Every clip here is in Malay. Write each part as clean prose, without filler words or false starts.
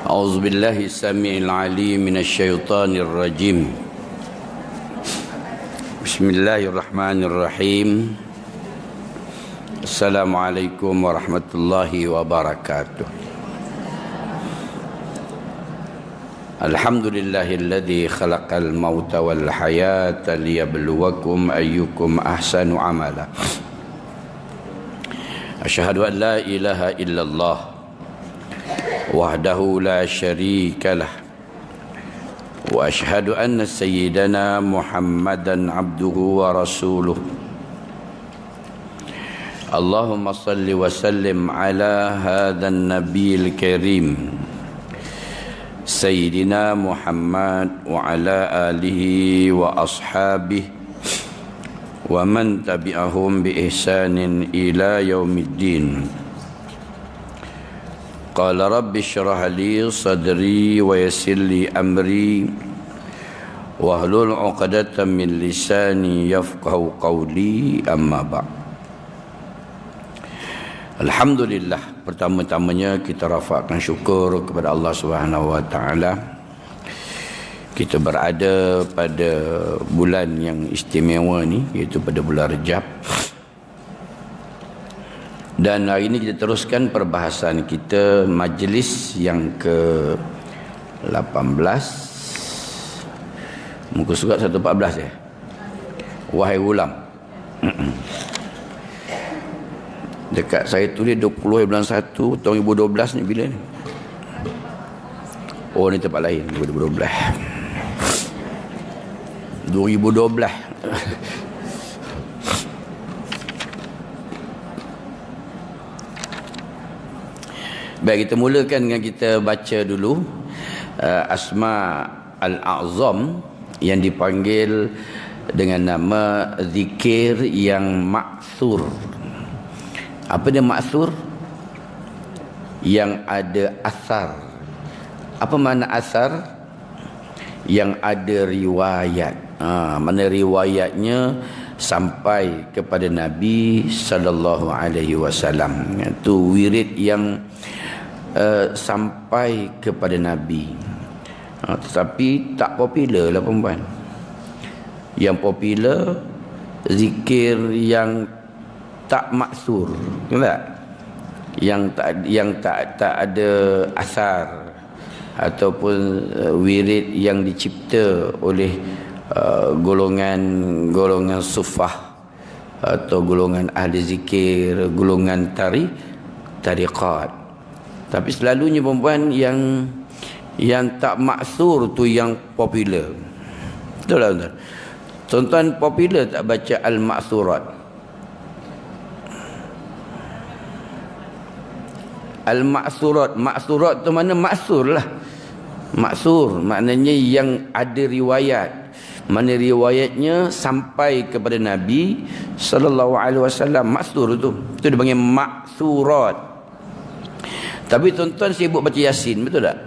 أعوذ بالله السميع العليم من الشيطان الرجيم. بسم الله الرحمن الرحيم. السلام عليكم ورحمة الله وبركاته. الحمد لله الذي خلق الموت والحياة ليبلوكم أيكم أحسن عملا. أشهد أن لا إله إلا الله وحده لا شريك له وأشهد أن سيدنا محمدا عبده ورسوله. اللهم صل وسلم على هذا النبي الكريم سيدنا محمد وعلى آله وأصحابه ومن تبعهم بإحسان إلى يوم الدين. قال رب اشرح لي صدري ويسر لي أمري واحلل عقدة من لساني يفقهوا قولي. أما بعد. Alhamdulillah, pertama-tamanya kita rafakkan syukur kepada Allah Subhanahu wa taala. Kita berada pada bulan yang istimewa ni, iaitu pada bulan Rejab. Dan hari ini kita teruskan perbahasan kita majlis yang ke-18. Muka surat 114 ya. Wahai ulam. Dekat saya tulis 20 bulan 1 tahun 2012 ni bila ni? Oh, ni tempat lain, 2012. 2012. Baik, kita mulakan dengan kita baca dulu Asma Al-A'zam yang dipanggil dengan nama zikir yang ma'thur. Apa dia ma'thur? Yang ada asar. Apa makna asar? Yang ada riwayat. Mana riwayatnya sampai kepada Nabi sallallahu alaihi wasallam. Itu wirid yang sampai kepada Nabi. Tetapi tak popular lah perempuan. Yang popular zikir yang tak maksur, tak? Yang tak ada asar ataupun wirid yang dicipta oleh golongan sufah atau golongan ahli zikir, golongan tariqat. Tapi selalunya perempuan yang tak maksur tu yang popular. Betul tak tuan? Tuan-tuan popular tak baca al-maksurat? Al-maksurat, maksurat tu mana maksur lah. Maksur maknanya yang ada riwayat. Mana riwayatnya sampai kepada Nabi sallallahu alaihi wasallam. Maksur tu. Itu dipanggil maksurat. Tapi tuan-tuan sibuk baca Yasin, betul tak?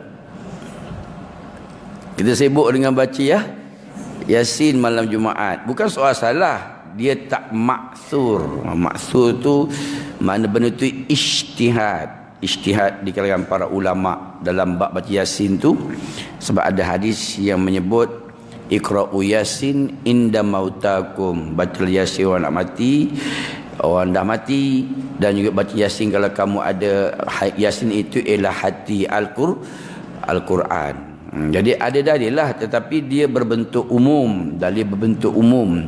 Kita sibuk dengan baca Yasin malam Jumaat. Bukan soal salah, dia tak maksur. Maksur tu makna benda tu ijtihad. Ijtihad di kalangan para ulama dalam bab baca Yasin tu. Sebab ada hadis yang menyebut Iqra'u Yasin inda mautakum. Baca Yasin orang nak mati, orang dah mati. Dan juga baca Yasin kalau kamu ada. Yasin itu ialah hati Al-Quran. Jadi ada dalil lah, tetapi dia berbentuk umum. Dalil berbentuk umum.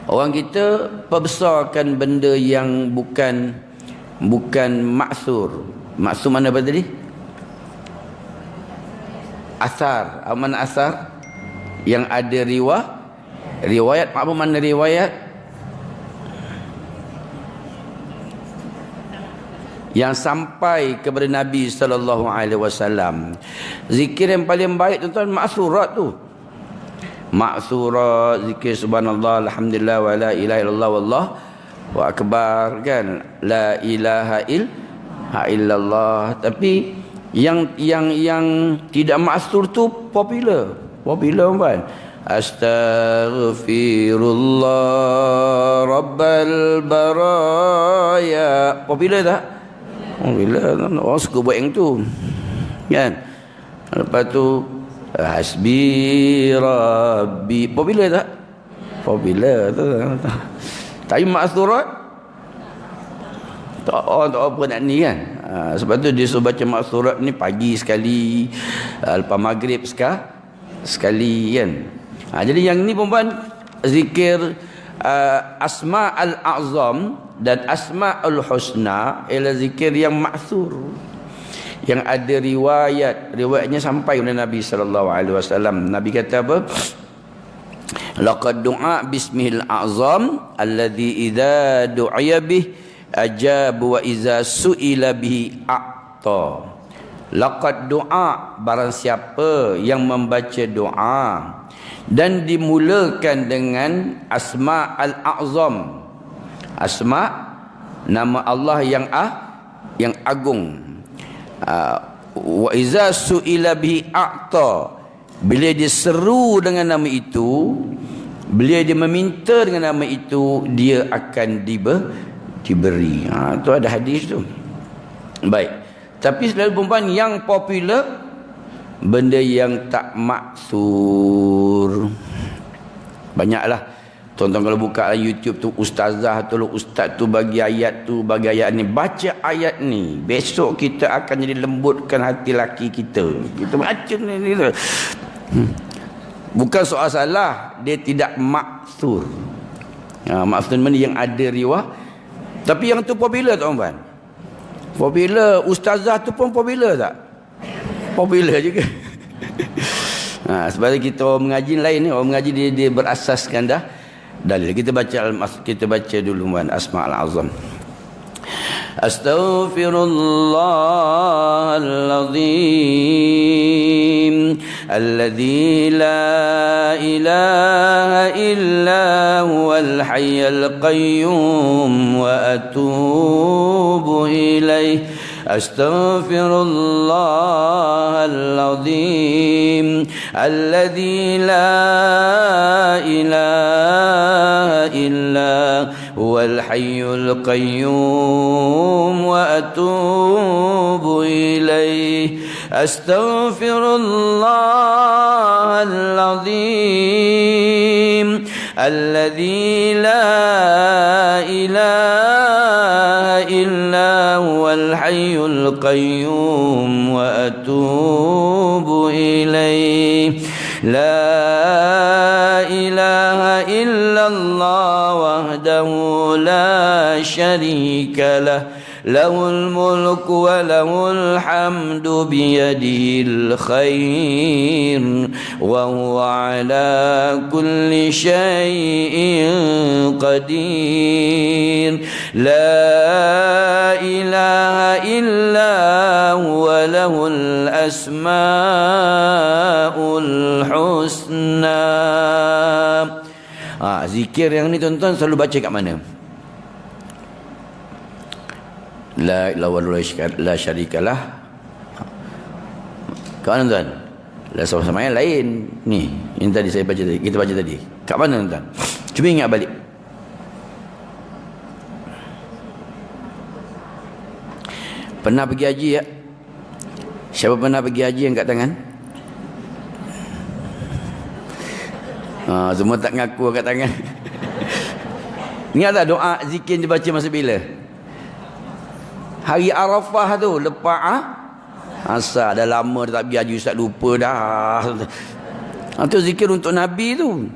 Orang kita perbesarkan benda yang bukan maksur. Maksur mana apa tadi? Asar. Apa mana asar? Yang ada riwayat. Apa mana riwayat? Yang sampai kepada Nabi sallallahu alaihi wasallam. Zikir yang paling baik tuan-tuan maksurat tu. Maksurat, zikir subhanallah, alhamdulillah, wa la ilaha illallah, wallahu akbar, kan? La ilaha illallah. Tapi yang tidak maksur tu popular kan? Astaghfirullah rabbal baraya. Popular tak? Bila orang suka buat yang tu. Kan? Lepas tu hasbi rabbi. Popular tak? Popular tu. Tapi maksurat tak apa nak ni kan. Sebab tu dia suruh baca maksurat ni pagi sekali, lepas maghrib sekali kan. Jadi yang ni perempuan zikir asma al-a'zam dan asma al-husna ialah zikir yang maksur, yang ada riwayatnya sampai kepada Nabi sallallahu alaihi wasallam. Nabi kata apa? Laqad du'a bismihil a'zam alladhi idza du'iya bih ajab wa iza su'ila bihi a'ta. Laqad du'a, barang siapa yang membaca doa dan dimulakan dengan asma al-a'zam, asma nama Allah yang agung. Wa iza su'ila bihi a'ta, bila dia seru dengan nama itu, bila dia meminta dengan nama itu, dia akan diberi. Tu ada hadis tu. Baik. Tapi selalu perempuan yang popular, benda yang tak maksur. Banyaklah. Tuan-tuan kalau buka YouTube tu, ustazah tu, ustaz tu bagi ayat tu, bagi ayat ni. Baca ayat ni, besok kita akan jadi lembutkan hati laki kita. Kita baca ni. Bukan soal salah, dia tidak maksur. Maksud mana yang ada riwayat. Tapi yang tu popular tak tuan-tuan? Popular. Ustazah tu pun popular tak? Popular juga. Sebab kita orang mengaji lain ni, orang mengaji dia berasaskan dah dalil. Kita baca dulu asma al-azam. Astaghfirullahaladzim alladzi la ilaha illa huwal hayyul qayyum wa atubu ilaih. Astaghfirullahaladzim alladzi la ilaha illa huwal hayyul qayyum wa atubu ilaih. Astaghfirullahaladzim alladzi la ilaha illa huwal hayyul qayyum wa atubu ilaih. La ilaha illallah wahdahu la syarika lah, lahul mulku wa lahul hamdu biyadihil khair wa huwa ala kulli syai'in qadir. La ilaha illa huwa lahul asmaul husna. Zikir yang ni tuan-tuan selalu baca kat mana? La ilaha illallah la syarikalah. Kat mana tuan? La sama-sama yang lain. Ni, yang tadi saya baca tadi, kita baca tadi. Kat mana tuan? Cuba ingat balik. Pernah pergi haji ya? Siapa pernah pergi haji yang kat tangan? Semua tak ngaku kat tangan. Ingat tak doa zikir dibaca masa bila? Hari Arafah tu, lepas asal dah lama dah tak pergi haji, ustaz lupa dah. Itu zikir untuk Nabi tu.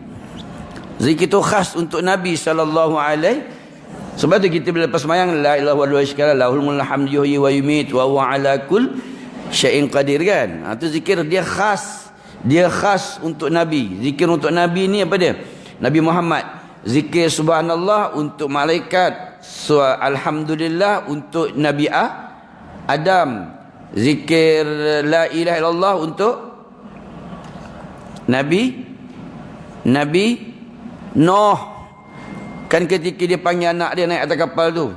Zikir tu khas untuk Nabi sallallahu alaihi. Sebab tu kita bila lepas sembahyang la ilaha illallah lahul mulku hamdihi wa yumit wa huwa ala kull syai'in qadir kan. Itu zikir dia khas. Dia khas untuk Nabi. Zikir untuk Nabi ni apa dia? Nabi Muhammad. Zikir subhanallah untuk malaikat. Alhamdulillah untuk Nabi Adam. Zikir la ilaha illallah untuk Nabi Nuh. Kan ketika dia panggil anak dia naik atas kapal tu,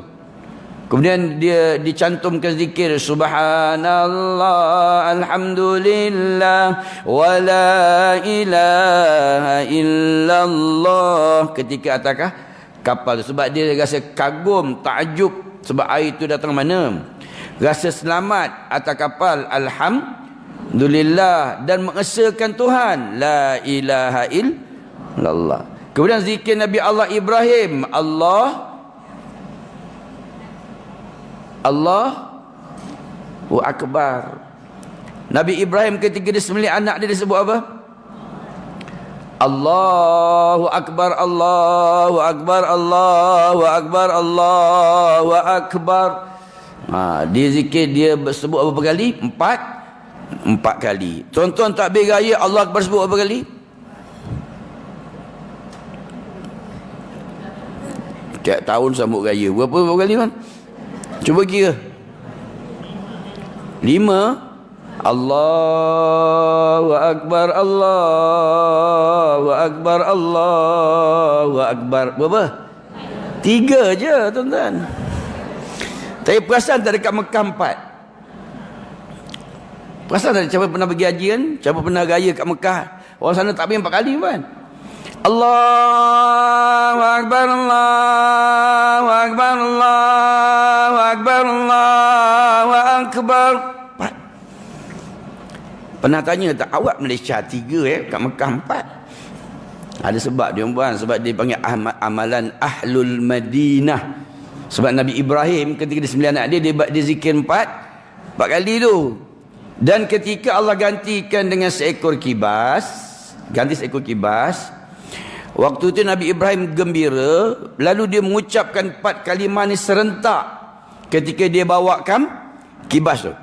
kemudian dia dicantumkan zikir subhanallah alhamdulillah wa la ilaha illallah ketika atas kapal tu. Sebab dia rasa kagum, takjub sebab air itu datang mana. Rasa selamat atas kapal Alhamdulillah, dan mengesahkan Tuhan, la ilaha illallah. Kemudian zikir Nabi Allah Ibrahim, Allahu Akbar. Nabi Ibrahim ketika dia sembelih anak dia disebut apa? Allahu Akbar, Allahu Akbar, Allahu Akbar, Allahu Akbar. Dia zikir, dia sebut berapa kali? Empat kali. Tuan-tuan takbir raya Allah Akbar sebut berapa kali? Tiap tahun sambut raya berapa kali kan? Cuba kira. 5. Allahu Akbar, Allahu Akbar, Allahu Akbar. Berapa? 3 je tuan-tuan. Tapi perasan tak dekat Mekah 4? Perasan tak siapa pernah pergi haji kan? Siapa pernah raya kat Mekah? Orang sana takbir 4 kali kan? Allahu Akbar, Allahu Akbar, Allahu Akbar, Allahu Akbar. Pernah tanya tak, awak Malaysia 3 kat Mekah 4? Ada sebab dia bukan, sebab dia panggil amalan Ahlul Madinah. Sebab Nabi Ibrahim ketika dia 9 anak dia zikir 4 kali tu. Dan ketika Allah gantikan dengan seekor kibas, waktu itu Nabi Ibrahim gembira, lalu dia mengucapkan 4 kalimah ni serentak ketika dia bawakan kibas tu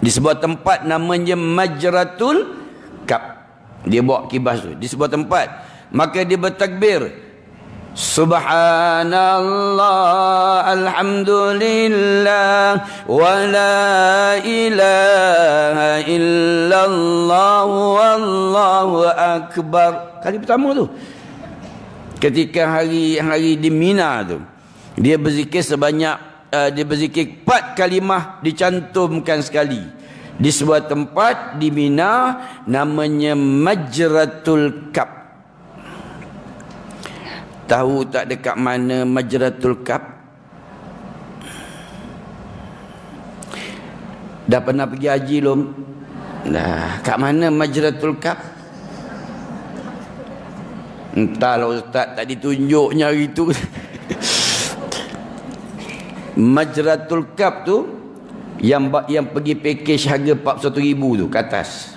di sebuah tempat namanya Majratul Kab. Dia bawa kibas tu di sebuah tempat, maka dia bertakbir, Subhanallah, Alhamdulillah, wa la ilaha illallah, wallahu akbar. Kali pertama tu ketika hari di Mina tu, dia berzikir sebanyak dia berzikir 4 kalimah dicantumkan sekali di sebuah tempat di Mina namanya Majratul Kab. Tahu tak dekat mana Majratul Kab? Dah pernah pergi haji belum? Dah. Kat mana Majratul Kab? Entahlah ustaz, tak ditunjuknya hari tu. Majratul Kab tu yang pergi package harga 41,000 tu ke atas.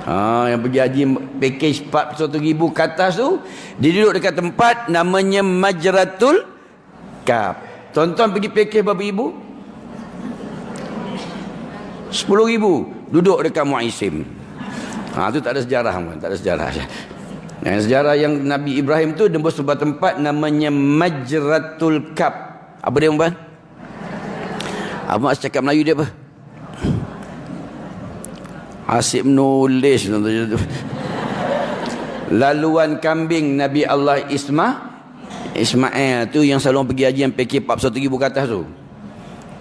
Yang pergi haji package 41,000 ke atas tu, dia duduk dekat tempat namanya Majratul Kab. Tuan-tuan pergi package berapa ribu? 10,000 duduk dekat Muaisim. Tu tak ada sejarah kan? Tak ada sejarah. Yang sejarah yang Nabi Ibrahim tu nembus sebuah tempat namanya Majratul Kab. Apa dia umpan? Abang cakap Melayu dia apa? Asyik menulis. Laluan kambing Nabi Allah Ismail tu yang selalu pergi haji yang pakai 41,000 ke atas tu.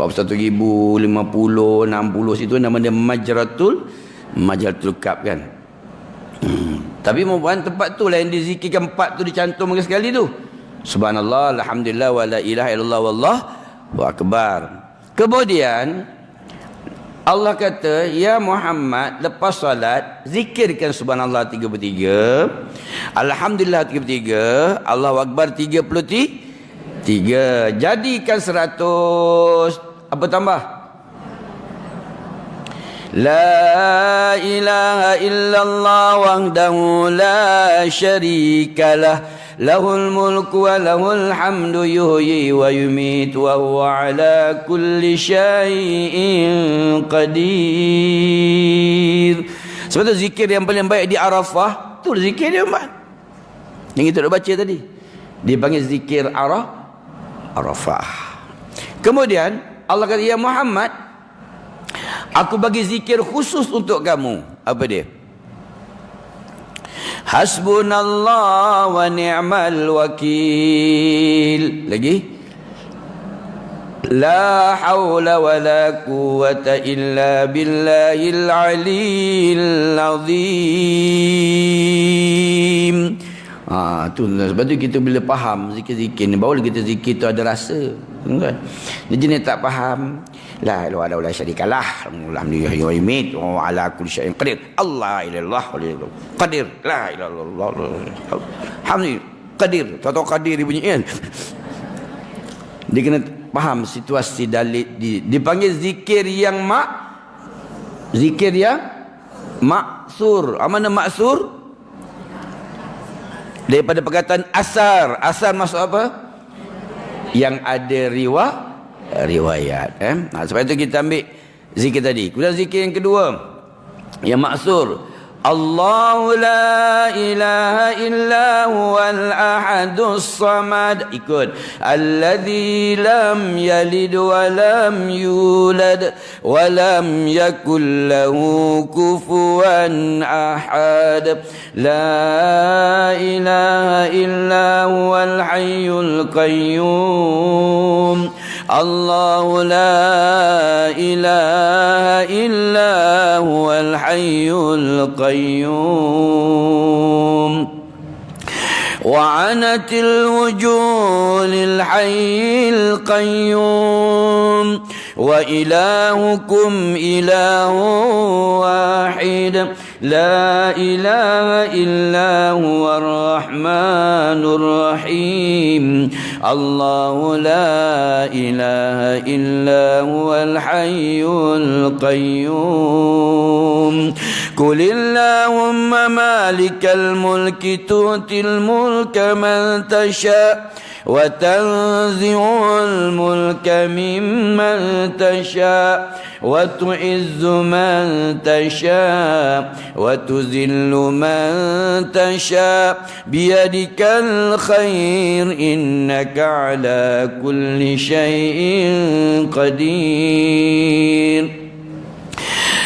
41,000, 50, 60 situ nama dia Majratul Kab kan. Tapi mohon tempat tu lah yang dizikirkan 4 tu dicantumkan sekali tu. Subhanallah, Alhamdulillah, wa la ilaha illallah, wallahu akbar. Kemudian Allah kata, ya Muhammad, lepas salat zikirkan subhanallah 33, alhamdulillah 33, Allahu akbar 33. Jadikan 100. Apa tambah? La ilaha illallah wahdahu la syarikalah, lahul mulku wa lahul hamdu yuhyi wa yumitu wa huwa ala kulli syai'in qadir. Sebab tu zikir yang paling baik di Arafah tu zikir dia Mbak yang kita dah baca tadi, dia panggil zikir Arafah. Kemudian Allah kata, ya Muhammad, aku bagi zikir khusus untuk kamu. Apa dia? Hasbunallah wa ni'mal wakil. Lagi? La hawla wa la quwwata illa billahil aliyil azim. Tu sebab tu kita bila faham zikir-zikir ni, barulah kita zikir tu ada rasa. Kan? Dia jenis tak faham. La ilaha illallah la syarikalah. Alhamdulillah wa yumit wa ala kulli syai'in qadir. Allah ilallah qadir. La ilaha illallah. Alhamdulillah qadir. Tahu qadir bunyi kan. Dia kena faham situasi dalil dipanggil zikir yang zikir yang maksur. Mana maksur? Daripada perkataan asar. Asar maksud apa? Yang ada riwayat. Sebab itu kita ambil zikir tadi. Kemudian zikir yang kedua, yang maksur. Allahu la ilaha illa huwal ahadus samad. Ikut. Alladzi lam yalid wa lam yulad wa lam yakul lahu kufuwan ahad. La ilaha illa huwal hayyul qayyum. Allahu la ilaha illa huwal hayyul qayyum. وعنت الوجوه للحي القيوم وإلهكم إله واحد لا إله إلا هو الرحمن الرحيم الله لا إله إلا هو الحي القيوم قل اللهم مالك الملك تؤتي الملك من تشاء وتنزع الملك ممن تشاء وتعز من تشاء وتذل من تشاء بيدك الخير إنك على كل شيء قدير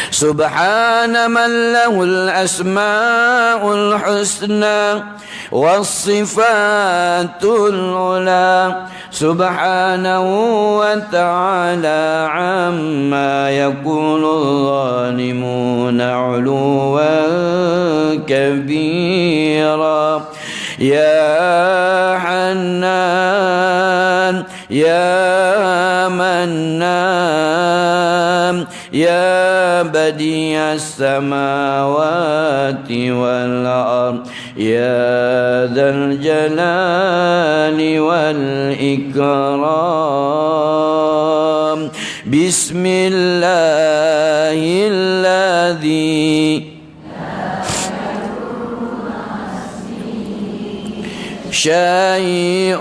سبحان من له الأسماء الحسنى والصفات العلى سبحانه وتعالى عما يقول الظالمون علوا كبيرا يا حنان يا منان يا بديع السماوات والأرض يا ذا الجلال والإكرام بسم الله الذي شيء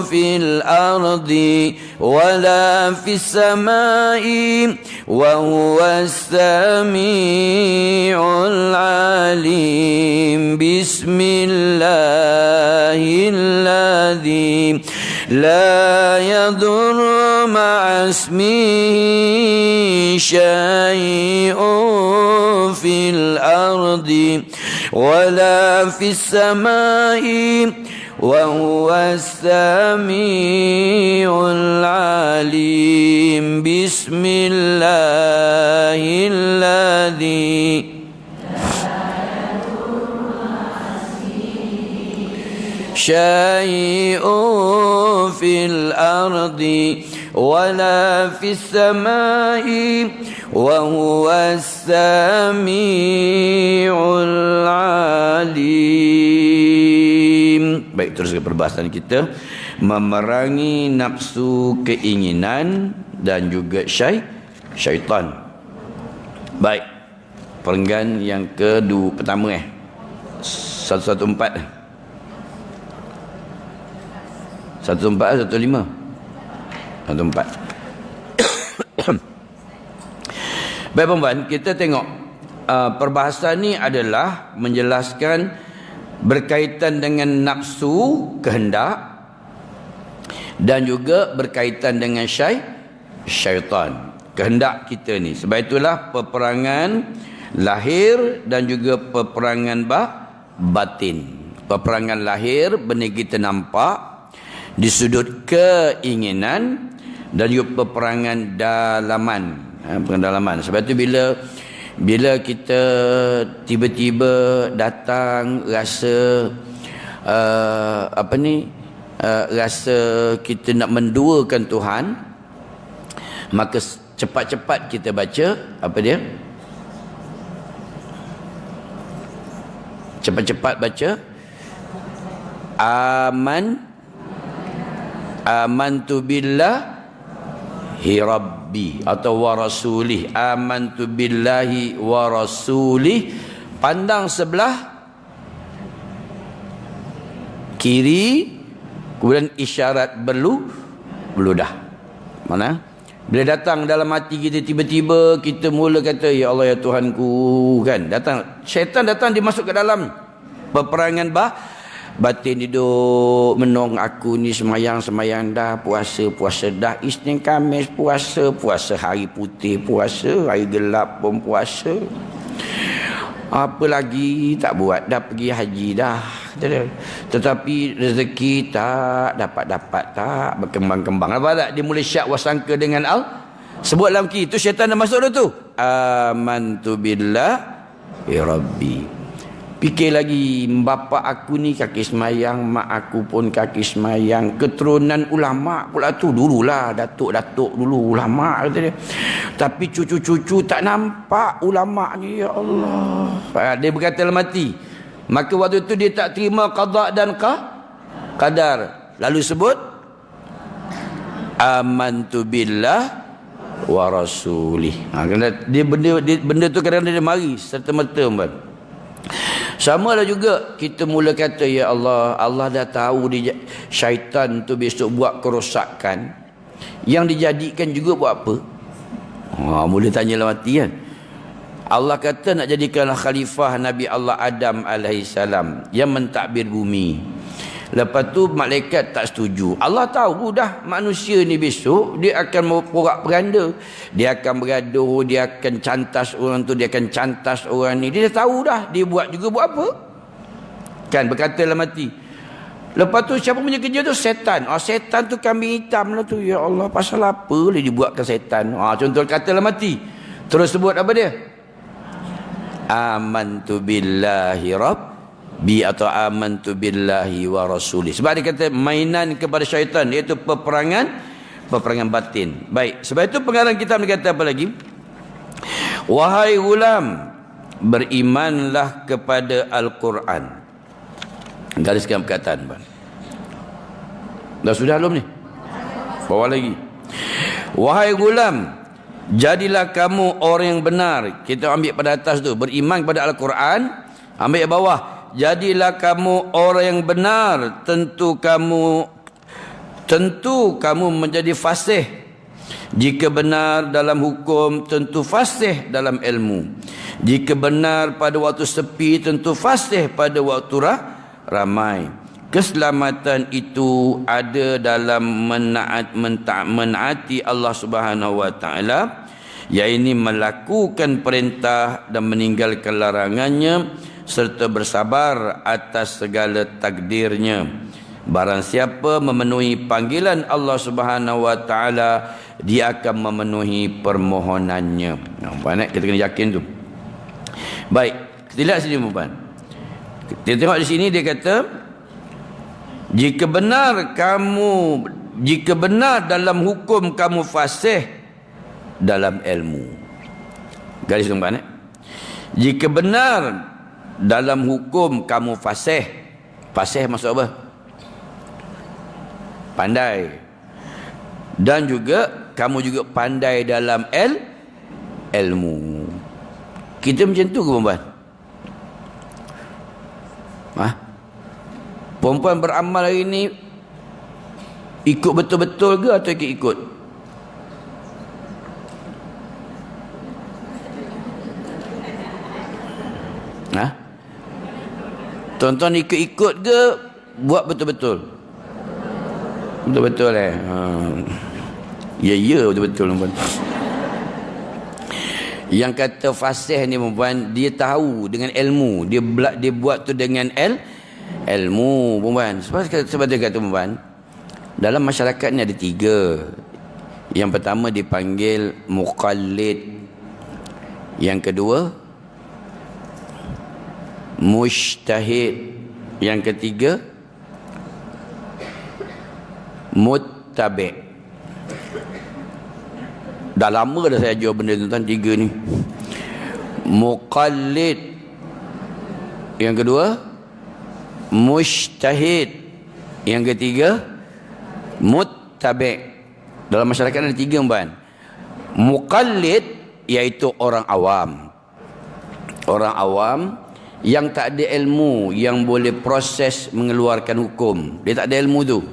في الأرض ولا في السماء وهو السميع العليم بسم الله الذي لا يضر مع اسمه شيء في الأرض ولا في السماء وهو السميع العليم بسم الله الذي شيء في الأرض ولا في السماء وهو السميع العليم. Baik, terus ke perbahasan kita, memerangi nafsu keinginan dan juga syaitan. Baik, perenggan yang kedua pertama 114 114 115 114. Baik puan, kita tengok perbahasan ni adalah menjelaskan berkaitan dengan nafsu kehendak dan juga berkaitan dengan syaitan, kehendak kita ni. Sebab itulah peperangan lahir dan juga peperangan batin. Peperangan lahir benda kita nampak di sudut keinginan, dan juga peperangan dalaman, pendalaman. Sebab itu bila kita tiba-tiba datang rasa rasa kita nak menduakan Tuhan, Maka cepat-cepat kita baca apa dia? Cepat-cepat baca amantu billahi rabbi atau wa rasulih. Amantu billahi wa rasulih. Pandang sebelah kiri, kemudian isyarat beludah. Mana? Bila datang dalam hati kita, tiba-tiba kita mula kata, ya Allah, ya Tuhanku, kan? Datang syaitan, datang, dia masuk ke dalam peperangan batin. Duduk menong, aku ni semayang dah, puasa dah, Isnin Khamis puasa, hari putih puasa, hari gelap pun puasa, apa lagi tak buat, dah pergi haji dah, tetapi rezeki tak dapat tak berkembang. Apa tak? Dia mula syak wasangka dengan sebut dalam ki tu, syaitan dah masuk dah tu. Amantu billahi rabbi. Fikir lagi, bapa aku ni kaki semayang, mak aku pun kaki semayang, keturunan ulama pula tu, dululah datuk dulu ulama kata dia. Tapi cucu-cucu tak nampak ulama ni, ya Allah. Dia berkata dalam hati. Maka waktu tu dia tak terima qada dan qadar. Lalu sebut amantu billah wa rasulih. Dia benda tu kadang-kadang dia mari serta-merta. Sama lah juga kita mula kata, ya Allah, Allah dah tahu syaitan tu besok buat kerosakan, yang dijadikan juga buat apa? Mula tanya dalam hati kan. Allah kata nak jadikanlah khalifah Nabi Allah Adam alaihissalam yang mentadbir bumi. Lepas tu malaikat tak setuju. Allah tahu dah manusia ni besok dia akan porak peranda, dia akan bergaduh, dia akan cantas orang tu, dia akan cantas orang ni. Dia dah tahu dah, dia buat juga buat apa? Kan berkata dalam hati. Lepas tu siapa punya kerja tu? Setan. Setan tu kambing hitam lah tu. Ya Allah, pasal apa boleh dibuatkan setan? Contoh kata dalam hati. Terus sebut apa dia? Amantu billahi rabbi atau amantu billahi wa rasulih. Sebab dia kata mainan kepada syaitan, iaitu peperangan batin. Baik, sebab itu pengarang kitab dia kata apa lagi? Wahai gulam, berimanlah kepada Al-Quran. Gariskan perkataan, bang. Dah sudah belum ni? Bawa lagi. Wahai gulam, jadilah kamu orang yang benar. Kita ambil pada atas tu, beriman kepada Al-Quran. Ambil bawah, jadilah kamu orang yang benar. Tentu kamu menjadi fasih. Jika benar dalam hukum, tentu fasih dalam ilmu. Jika benar pada waktu sepi, tentu fasih pada waktu ramai. Keselamatan itu ada dalam menaati Allah Subhanahu wa taala, yaitu melakukan perintah dan meninggalkan larangannya, serta bersabar atas segala takdirnya. Barang siapa memenuhi panggilan Allah Subhanahu wa taala, dia akan memenuhi permohonannya. Nampak, kita kena yakin tu. Baik, kita lihat sini puan. Kita tengok di sini dia kata, jika benar dalam hukum, kamu fasih dalam ilmu. Garis tuan, jika benar dalam hukum, kamu fasih. Fasih maksud apa? Pandai. Dan juga kamu juga pandai dalam ilmu. Kita macam tu ke perempuan? Perempuan beramal hari ni ikut betul-betul ke atau ikut-ikut? Tuan-tuan ikut-ikut ke buat betul-betul? Betul-betul Ya betul-betul perempuan. Yang kata fasih ni perempuan, dia tahu dengan ilmu. Dia buat tu dengan ilmu perempuan. Sebab dia kata perempuan, dalam masyarakat ni ada 3. Yang pertama dipanggil muqallid. Yang kedua mujtahid. Yang ketiga muttabi'. Dah lama dah saya ajar benda tuan, 3 ni. Muqallid. Yang kedua, mujtahid. Yang ketiga, muttabi'. Dalam masyarakat ada 3 umpan. Muqallid iaitu orang awam. Orang awam yang tak ada ilmu yang boleh proses mengeluarkan hukum. Dia tak ada ilmu tu.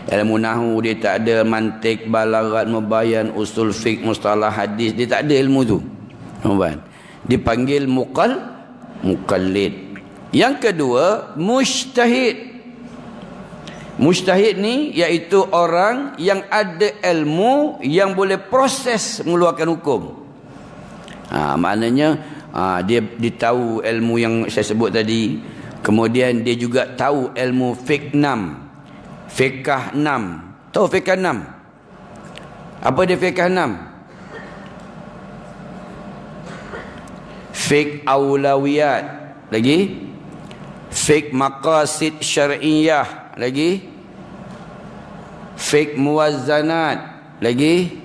Ilmu nahwu dia tak ada, mantik, balaghat, mubayan, usul fiqh, mustalah hadis, dia tak ada ilmu tu. Umpan. Dipanggil muqallid. Yang kedua, mujtahid. Mujtahid ni iaitu orang yang ada ilmu yang boleh proses mengeluarkan hukum. Maknanya dia tahu ilmu yang saya sebut tadi. Kemudian dia juga tahu ilmu fiqh 6. Fiqh 6. Tahu fiqh 6? Apa dia fiqh 6? Fiqh aulawiyat. Lagi? Fiqh maqasid syar'iyah. Lagi? Fiqh muwazzanat. Lagi?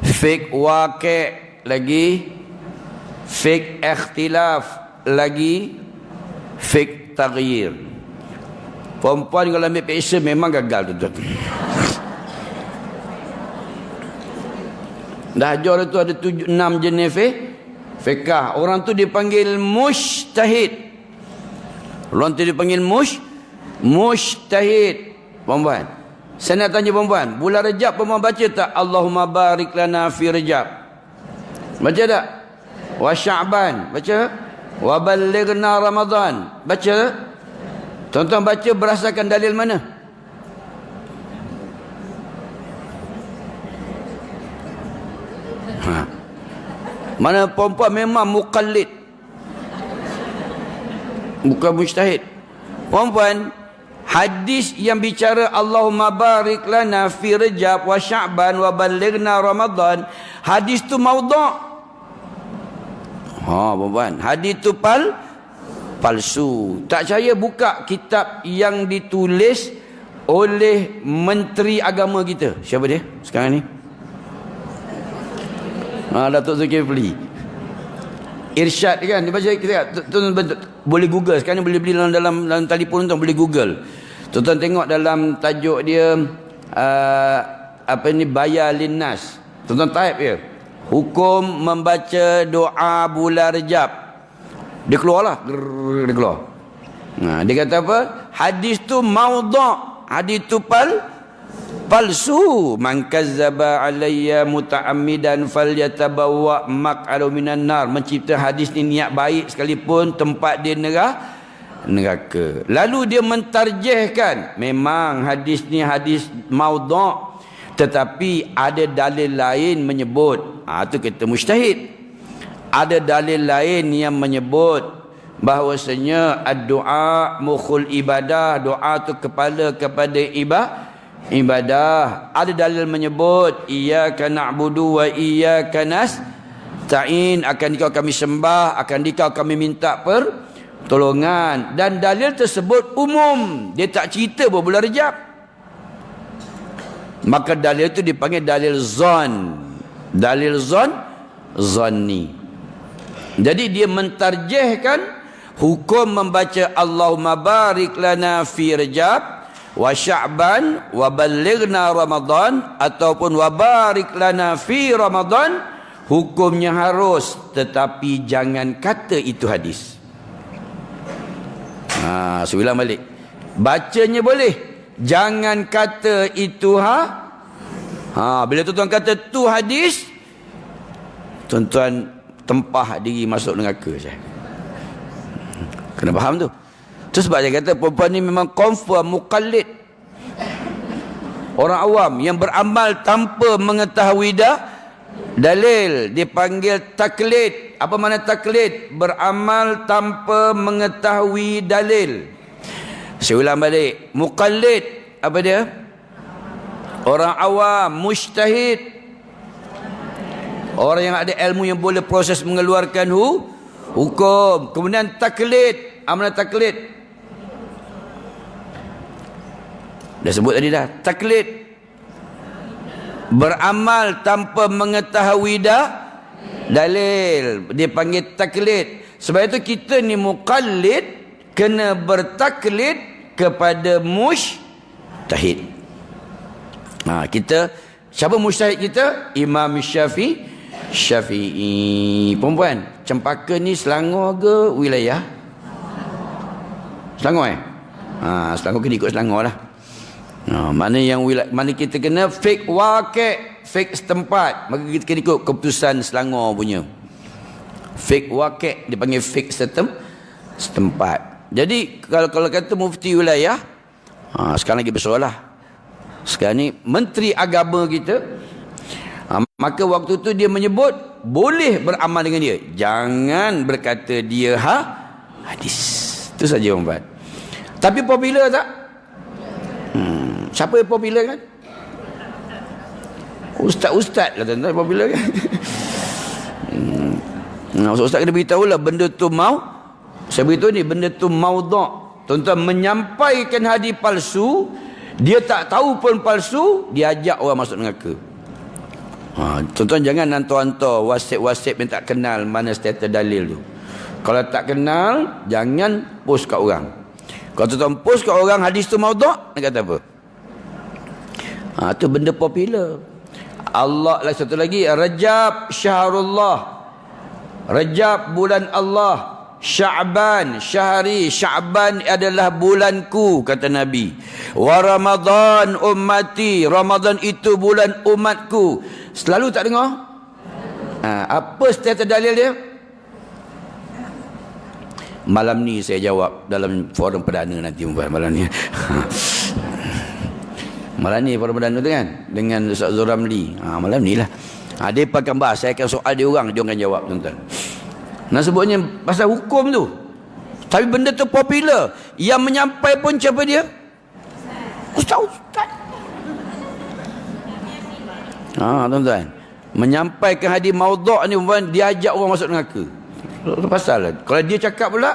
Fiqh waqi'. Lagi? Fiqh ikhtilaf. Lagi? Fiqh taghyir. Perempuan kalau ambil passion memang gagal tuan-tuan. Dah ajar tu ada 6 jenis fiqh. Orang tu dipanggil mujtahid. Orang tu dipanggil mujtahid. Perempuan, saya nak tanya perempuan, bulan Rejab perempuan baca tak Allahumma barik lana fi Rejab? Baca tak? Wa Sya'ban baca? Wa ballighna Ramadan baca? Tuan-tuan baca berdasarkan dalil mana? Mana perempuan memang muqallid, bukan mujtahid. Perempuan, hadis yang bicara Allahumma barik lana fi Rajab wa Sya'ban wa ballighna Ramadan, hadis tu maudhu'. Perempuan, hadis tu palsu. Tak percaya buka kitab yang ditulis oleh Menteri Agama kita. Siapa dia sekarang ni? Datuk Zulkifli. Irsyad kan, dia baca kita boleh Google sekarang ni, boleh beli dalam telefon tuan, boleh Google. Tuan tengok dalam tajuk dia Bayar Linnas. Tuan type dia hukum membaca doa bulan Rejab. Dia keluarlah, dia keluar. Dia kata apa? Hadis tu maudhu', hadis tu palsu. Man kazzaba alayya muta'ammidan falyatabawwa maq'adahu minan nar. Mencipta hadis ni niat baik sekalipun, tempat dia neraka. Lalu dia mentarjihkan, memang hadis ni hadis maudhu', tetapi ada dalil lain menyebut. Tu kata mujtahid. Ada dalil lain yang menyebut bahawasanya ad-du'a mukhul ibadah, doa tu kepala kepada ibadah. Ada dalil menyebut iyyaka na'budu wa iyyaka nasta'in, akan dikau kami sembah, akan dikau kami minta pertolongan. Dan dalil tersebut umum, dia tak cerita bulan Rejab. Maka dalil itu dipanggil dalil zon. Dalil zonni. Jadi dia mentarjihkan hukum membaca Allahumma barik lana fi Rajab wa Sya'ban wa ballighna Ramadan ataupun wa barik lana fi Ramadan, hukumnya harus, tetapi jangan kata itu hadis. Saya ulang balik. Bacanya boleh, jangan kata itu bila tuan-tuan kata tu hadis, tuan-tuan tempah diri masuk neraka saja. Kena faham tu. Tu sebab dia kata perempuan ni memang confirm muqallid. Orang awam yang beramal tanpa mengetahui dalil dipanggil taklid. Apa makna taklid? Beramal tanpa mengetahui dalil. Saya ulang balik. Muqallid apa dia? Orang awam, mujtahid, orang yang ada ilmu yang boleh proses mengeluarkan hukum. Kemudian taklid. Mana taklid? Dah sebut tadi dah. Taklid. beramal tanpa mengetahui dalil. Dia panggil taklid. Sebab itu kita ni muqallid kena bertaklid kepada mujtahid. Kita siapa mujtahid kita? Imam Syafi'i. Perempuan, Cempaka ni Selangor ke wilayah? Selangor Selangor kena ikut Selangor lah. Mana kita kena fake waqi', fake setempat, maka kita kena ikut keputusan Selangor punya. Fake waqi' dipanggil fake setempat. Jadi kalau kata mufti wilayah, sekarang lagi bersoal lah. Sekarang ni menteri agama kita, maka waktu tu dia menyebut boleh beramal dengan dia, jangan berkata dia hadis. Itu saja Muhammad. Tapi popular tak? Siapa yang popular kan? Ustaz-ustaz lah tuan-tuan popular kan? Ustaz kena beritahu lah benda tu saya beritahu ni, benda tu maudhu'. Tuan-tuan menyampaikan hadis palsu, dia tak tahu pun palsu, dia ajak orang masuk neraka. Tuan-tuan jangan hantar-hantar WhatsApp yang tak kenal mana status dalil tu. Kalau tak kenal, jangan post kat orang. Kalau tuan-tuan post kat orang hadis tu maudhu', nak kata apa? Itu benda popular. Allah lah satu lagi, Rajab syahrullah. Rajab bulan Allah. Sya'ban syahri, Sya'ban adalah bulanku, kata Nabi. Wa Ramadan ummati, Ramadan itu bulan umatku. Selalu tak dengar? Apa status dalil dia? Malam ni saya jawab dalam forum perdana nanti malam ni. Malam ni forum perdana tu kan dengan Ustaz Zuramli. Malam ni lah. Dia akan bahas, saya akan soal dia orang akan jawab tuan-tuan. Nak sebutnya pasal hukum tu. Tapi benda tu popular. Yang menyampai pun siapa dia? Ustaz. Tuan-tuan. Menyampaikan hadis maudhu' ni dia ajak orang masuk neraka. Itu pasal lah. Kalau dia cakap pula,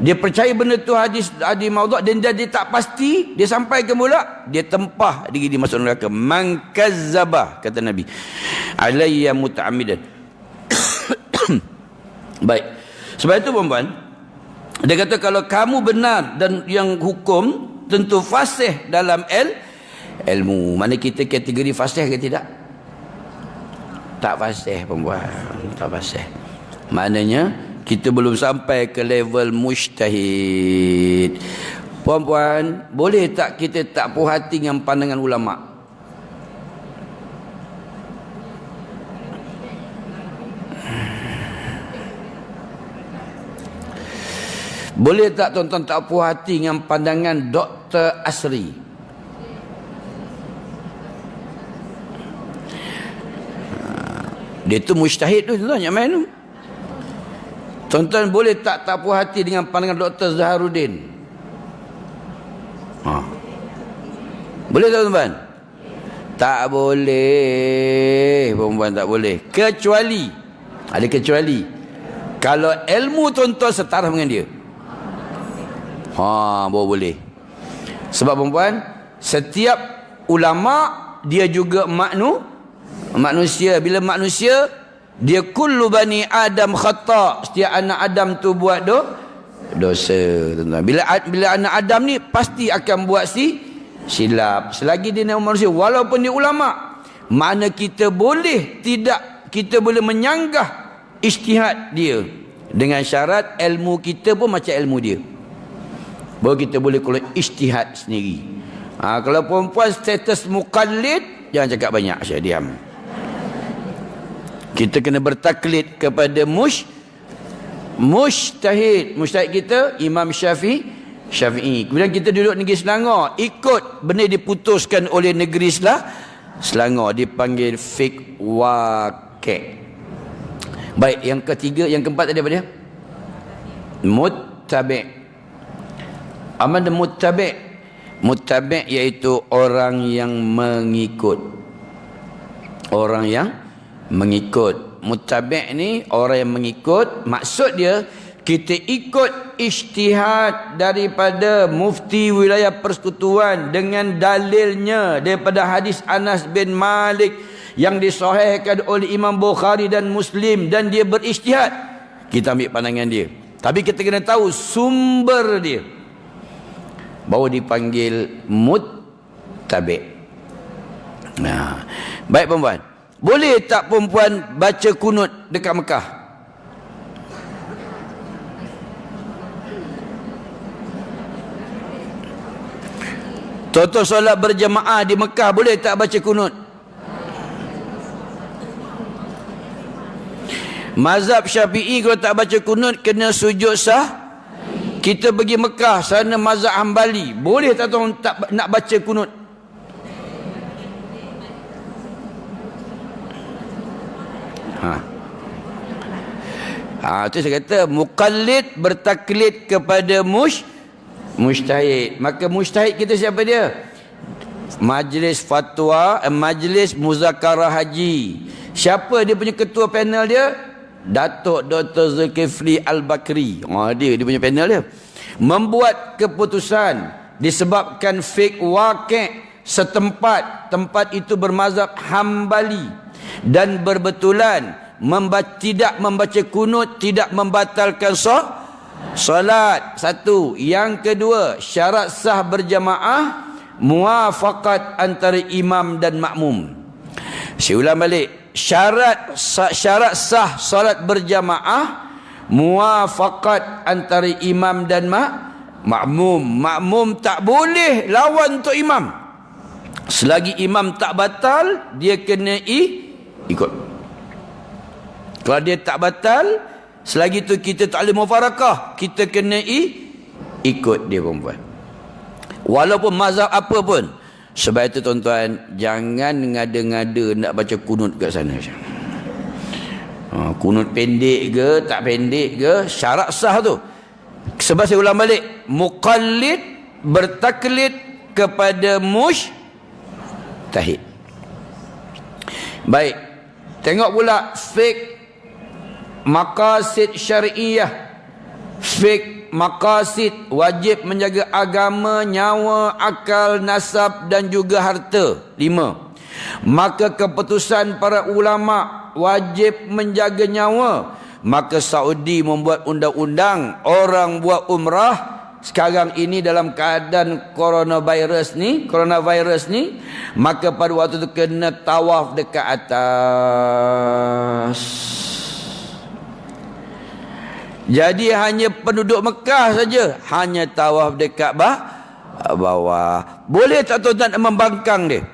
dia percaya benda tu hadis maudhu' dan dia tak pasti, dia sampaikan pula, dia tempah diri dia masuk neraka. Man kazzabah, kata Nabi, alayya muta'ammidan. Baik. Sebab itu perempuan, dia kata kalau kamu benar dan yang hukum tentu fasih dalam ilmu. Mana kita kategori fasih ke tidak? Tak fasih perempuan, tak fasih. Maknanya kita belum sampai ke level mujtahid. Puan-puan, boleh tak kita tak puas hati dengan pandangan ulama'? Boleh tak tuan-tuan tak puas hati dengan pandangan Dr. Asri? Dia tu mujtahid tu tuan-tuan, yang main tu. Tuan-tuan boleh tak puas hati dengan pandangan Dr. Zaharuddin? Boleh tak tuan-tuan? Tak boleh. Perempuan tak boleh. Kecuali, ada kecuali, kalau ilmu tuan-tuan setara dengan dia, baru boleh. Sebab perempuan, setiap ulama' dia juga manusia. Bila manusia, dia kullu bani Adam khata'. Setiap anak Adam tu buat dosa. Bila anak Adam ni pasti akan buat silap. Selagi dia manusia, walaupun dia ulama', mana kita boleh menyanggah ijtihad dia, dengan syarat ilmu kita pun macam ilmu dia. Baru kita boleh keluar ijtihad sendiri. Kalau perempuan status muqallid, jangan cakap banyak, saya diam. Kita kena bertaklid kepada mujtahid. Mujtahid kita Imam Syafi'i. Kemudian kita duduk negeri Selangor, ikut benda diputuskan oleh negeri Selangor, dipanggil fiqh waqi'. Baik, yang ketiga, yang keempat tadi apa dia? Muttabi'. Aman muttabi'. Muttabi' iaitu orang yang mengikut. Orang yang mengikut. Muttabi' ni orang yang mengikut. Maksud dia, kita ikut ijtihad daripada mufti wilayah persekutuan dengan dalilnya daripada hadis Anas bin Malik yang disahihkan oleh Imam Bukhari dan Muslim, dan dia berijtihad, kita ambil pandangan dia. Tapi kita kena tahu sumber dia, baru dipanggil muttabi'. Nah, baik perempuan, boleh tak perempuan baca kunut dekat Mekah? Contoh solat berjemaah di Mekah, boleh tak baca kunut? Mazhab Syafi'i kalau tak baca kunut kena sujud sah. Kita pergi Mekah, sana mazhab Hambali, boleh tak tuan tak nak baca kunut? Itu saya kata muqallid bertaklid kepada mujtahid. Maka mujtahid kita siapa dia? Majlis fatwa, majlis muzakarah haji. Siapa dia punya ketua panel dia? Datuk Dr. Zulkifli Al-Bakri. Dia punya panel dia. Membuat keputusan disebabkan fiqh waqi' setempat, tempat itu bermazhab Hambali, dan berbetulan tidak membaca kunut tidak membatalkan solat. Satu. Yang kedua, syarat sah berjamaah muwafaqat antara imam dan makmum. Saya ulang balik. Syarat sah solat berjamaah muwafaqat antara imam dan makmum. Makmum tak boleh lawan untuk imam. Selagi imam tak batal, dia kena ikut. Kalau dia tak batal, selagi tu kita tak boleh mufarakah, kita kena ikut dia perempuan. Walaupun mazhab apa pun. Sebab itu tuan-tuan, jangan ngada-ngada nak baca kunut kat sana. Kunut pendek ke tak pendek ke, syarat sah tu. Sebab saya ulang balik, muqallid bertaklid kepada mujtahid. Baik, tengok pula fiqh maqasid syari'iyah. Fiqh maqasid, wajib menjaga agama, nyawa, akal, nasab dan juga harta. 5. Maka keputusan para ulama wajib menjaga nyawa. Maka Saudi membuat undang-undang orang buat umrah sekarang ini dalam keadaan coronavirus ni, maka pada waktu itu kena tawaf dekat atas. Jadi hanya penduduk Mekah saja hanya tawaf dekat bawah. Boleh tak tuan-tuan nak membangkang dia?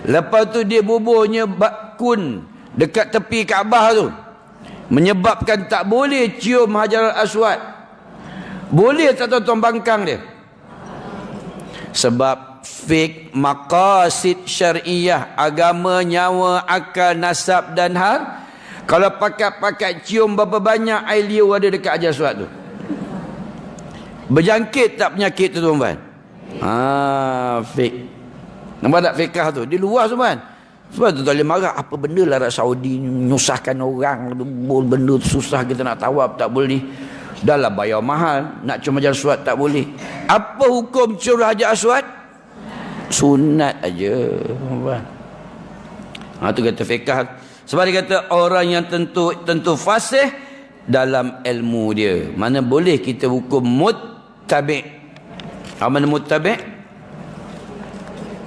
Lepas tu dia bubuhnya bakun dekat tepi Kaabah tu, menyebabkan tak boleh cium Hajarul Aswad. Boleh tak tuan-tuan bangkang dia? Sebab fiqh maqasid syariah, agama, nyawa, akal, nasab dan hal. Kalau pakat-pakat cium berapa banyak air liur ada dekat Hajar Aswad tu, berjangkit tak penyakit tu tuan-tuan? Fiqh. Nampak tak fiqh tu? Dia luas tuan-tuan. Sebab tu tak boleh marah. Apa benda lah Arab Saudi menyusahkan orang, benda susah kita nak tawaf tak boleh. Dah lah bayar mahal, nak cium Hajar Aswad tak boleh. Apa hukum cium Hajar Aswad? Sunat aja. Tu kata fiqh. Sebab dia kata orang yang tentu fasih dalam ilmu dia. Mana boleh kita hukum muttabi'. Mana muttabi'?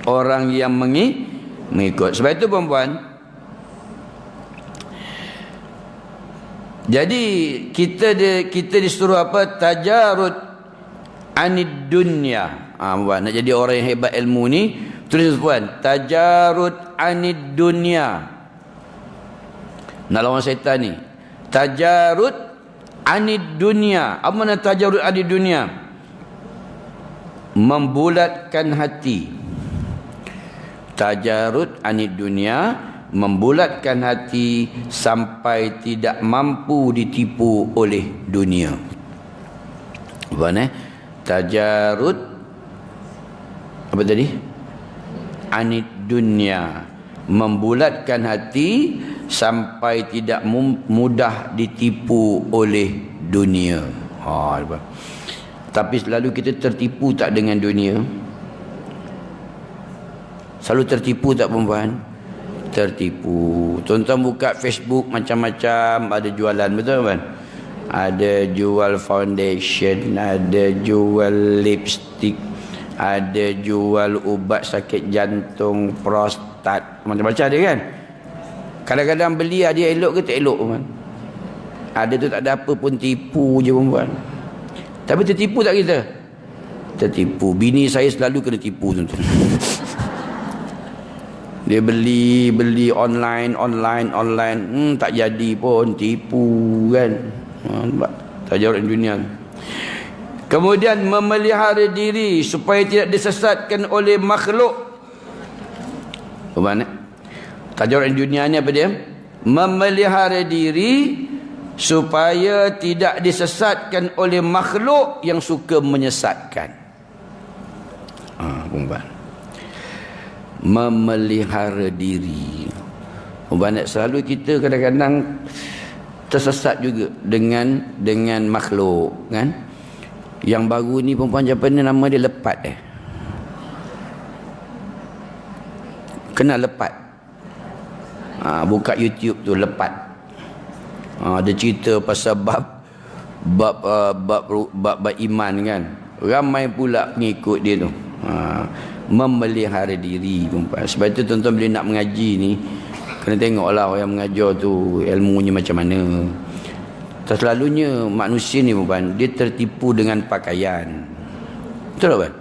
Orang yang mengikut. Sebab itu perempuan, jadi kita disuruh apa? Tajarud anid dunya. Nak jadi orang yang hebat ilmu ni, tulis puan, tajarud anid dunya. Nak lawan syaitan ni. Tajarud anid dunya. Apa makna tajarud anid dunya? Membulatkan hati. Tajarud anid dunya, membulatkan hati sampai tidak mampu ditipu oleh dunia. Apa ni? Tajarud apa tadi? Anid dunya, membulatkan hati sampai tidak mudah ditipu oleh dunia. Tapi selalu kita tertipu tak dengan dunia? Selalu tertipu tak perempuan? Tertipu. Tuan-tuan buka Facebook macam-macam, ada jualan, betul kan? Ada jual foundation, ada jual lipstick, ada jual ubat sakit jantung, prostat, macam-macam ada kan. Kadang-kadang beli dia elok ke tak elok kan. Ada tu tak ada apa pun, tipu je perempuan. Tapi tertipu tak kita? Tertipu. Bini saya selalu kena tipu tu. Dia beli online, tak jadi pun, tipu kan. Tajarut dunia. Kemudian memelihara diri supaya tidak disesatkan oleh makhluk. Bagaimana? Tajarut dunia ni apa dia? Memelihara diri supaya tidak disesatkan oleh makhluk yang suka menyesatkan. Perempuan. Memelihara diri. Perempuan, selalu kita kadang-kadang tersesat juga dengan makhluk kan. Yang baru ni perempuan Japan ni nama dia Lepat Kenal Lepat? Buka YouTube tu Lepat. Dia cerita pasal bab iman kan. Ramai pula pengikut dia tu. Memelihara diri perempuan. Sebab itu tuan-tuan bila nak mengaji ni, kena tengoklah orang mengajar tu ilmunya macam mana. Selalunya manusia ni perempuan, dia tertipu dengan pakaian. Betul tak kan?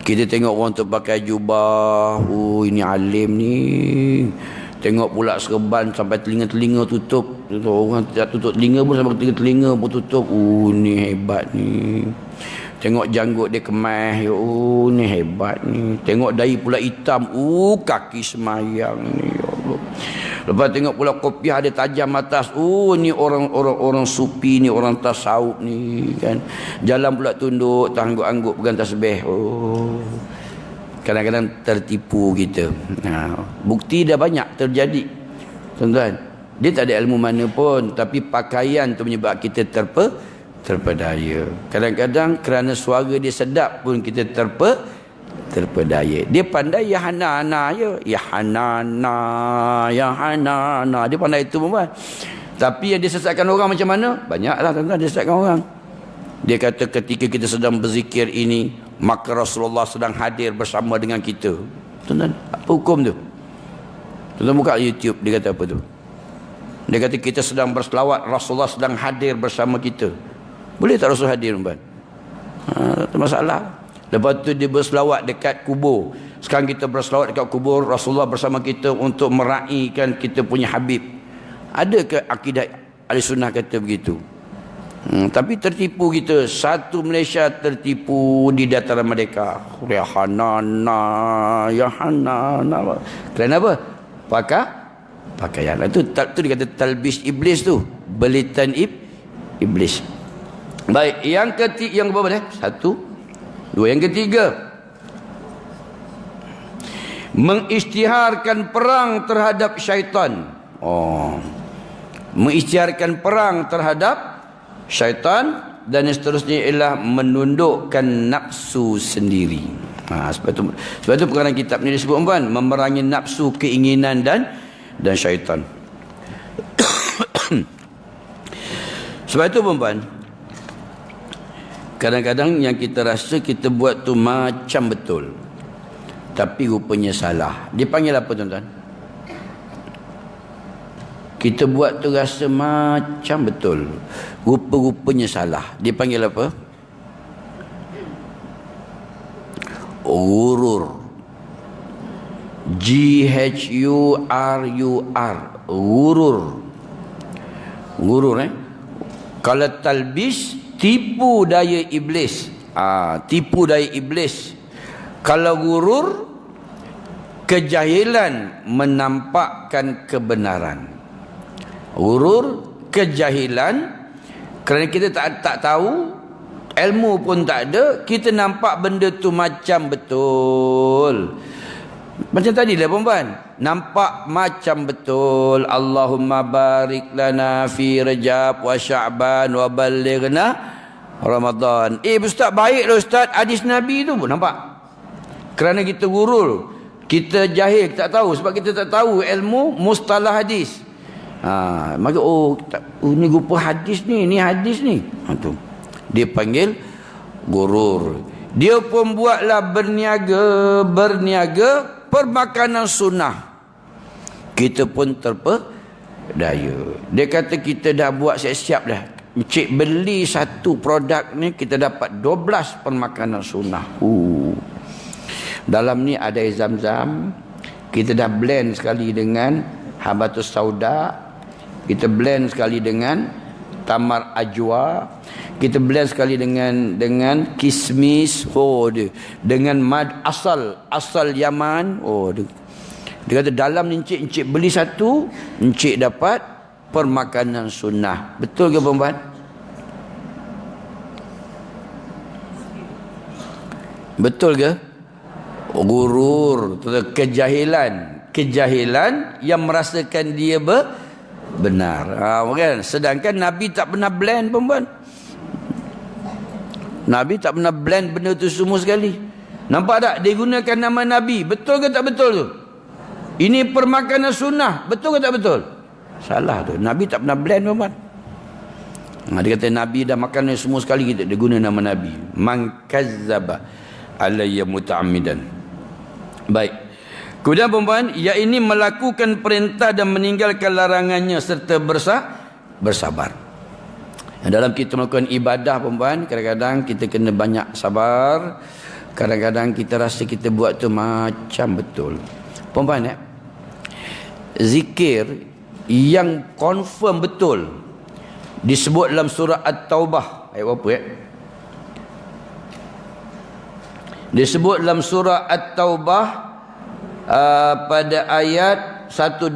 Kita tengok orang tu pakai jubah, ini alim ni. Tengok pula serban sampai telinga-telinga tutup. Orang tak tutup telinga pun sampai telinga pun tutup. Ni hebat ni. Tengok janggut dia kemas, ni hebat ni. Tengok dahi pula hitam, kaki semayang ni, ya Allah. Lepas tengok pula kopiah dia tajam atas, ni orang supi ni, orang tasawuf ni kan. Jalan pula tunduk, tangguk-angguk pegang tasbih. Kadang-kadang tertipu kita. Bukti dah banyak terjadi. Tuan-tuan, dia tak ada ilmu mana pun, tapi pakaian tu menyebab kita terpedaya. Kadang-kadang kerana suara dia sedap pun kita terpedaya. Dia pandai ya hana je. Ya hana. Dia pandai itu perempuan. Tapi yang disesatkan orang macam mana? Banyaklah tuan-tuan, dia sesatkan orang. Dia kata ketika kita sedang berzikir ini, maka Rasulullah sedang hadir bersama dengan kita. Tuan-tuan, apa hukum tu? Tuan-tuan buka YouTube, dia kata apa tu? Dia kata kita sedang berselawat, Rasulullah sedang hadir bersama kita. Boleh tak Rasul hadir tuan? Tak masalah. Lepas tu dia berselawat dekat kubur. Sekarang kita berselawat dekat kubur, Rasulullah bersama kita untuk meraihkan kita punya Habib. Ada ke akidah Ahlussunnah kata begitu? Tapi tertipu kita. Satu Malaysia tertipu di dataran Merdeka. Ya hanana. Kerana apa? Pakaian. Itu dikata talbis iblis tu. Belitan iblis. Baik, yang berapa dah? 1, 2. Yang ketiga, mengisytiharkan perang terhadap syaitan. Mengisytiharkan perang terhadap syaitan, dan yang seterusnya ialah menundukkan nafsu sendiri. Sebab itu perkataan kitab ni disebut kan, memerangi nafsu, keinginan dan syaitan. Sebab itu perempuan, kadang-kadang yang kita rasa kita buat tu macam betul, tapi rupanya salah. Dia panggil apa tuan-tuan? Kita buat tu rasa macam betul, rupa-rupanya salah. Dia panggil apa? Ghurur. Ghurur. Ghurur Kalau talbis, tipu daya iblis. Tipu daya iblis. Kalau ghurur, kejahilan menampakkan kebenaran. Ghurur, kejahilan, kerana kita tak tahu, ilmu pun tak ada, kita nampak benda tu macam betul. Macam tadi lah perempuan. Nampak macam betul. Allahumma barik lana fi Rajab wa Sya'ban wa balighna Ramadan. Ustaz, baiklah Ustaz, hadis Nabi tu pun nampak. Kerana kita gurul, kita jahil, tak tahu. Sebab kita tak tahu ilmu mustalah hadis. Maka ni rupa hadis ni hadis ni. Tu. Dia panggil gurur. Dia pun buatlah berniaga permakanan sunnah. Kita pun terpedaya. Dia kata kita dah buat siap-siap dah. Encik beli satu produk ni, kita dapat 12 permakanan sunnah. Dalam ni ada zam-zam. Kita dah blend sekali dengan habatus sauda. Kita blend sekali dengan tamar ajwa. Kita blend sekali dengan kismis. Dengan mad asal Yaman. Dia kata dalam ni encik beli satu, encik dapat permakanan sunnah. Betul ke perempuan? Betul ke? Gurur, kejahilan yang merasakan dia benar. Kan? Sedangkan Nabi tak pernah blend perempuan. Nabi tak pernah blend benda tu semua sekali. Nampak tak? Dia gunakan nama Nabi. Betul ke tak betul tu? Ini permakanan sunnah. Betul ke tak betul? Salah tu. Nabi tak pernah blend perempuan. Dia kata Nabi dah makan semua sekali, kita dia guna nama Nabi. Man kazzaba alayya muta'ammidan. Baik. Kemudian perempuan, ia ini melakukan perintah dan meninggalkan larangannya serta bersabar. Dalam kita melakukan ibadah perempuan, kadang-kadang kita kena banyak sabar. Kadang-kadang kita rasa kita buat tu macam betul. Perempuan zikir yang confirm betul disebut dalam surah At-Taubah. Ayat berapa disebut dalam surah At-Taubah pada ayat 129.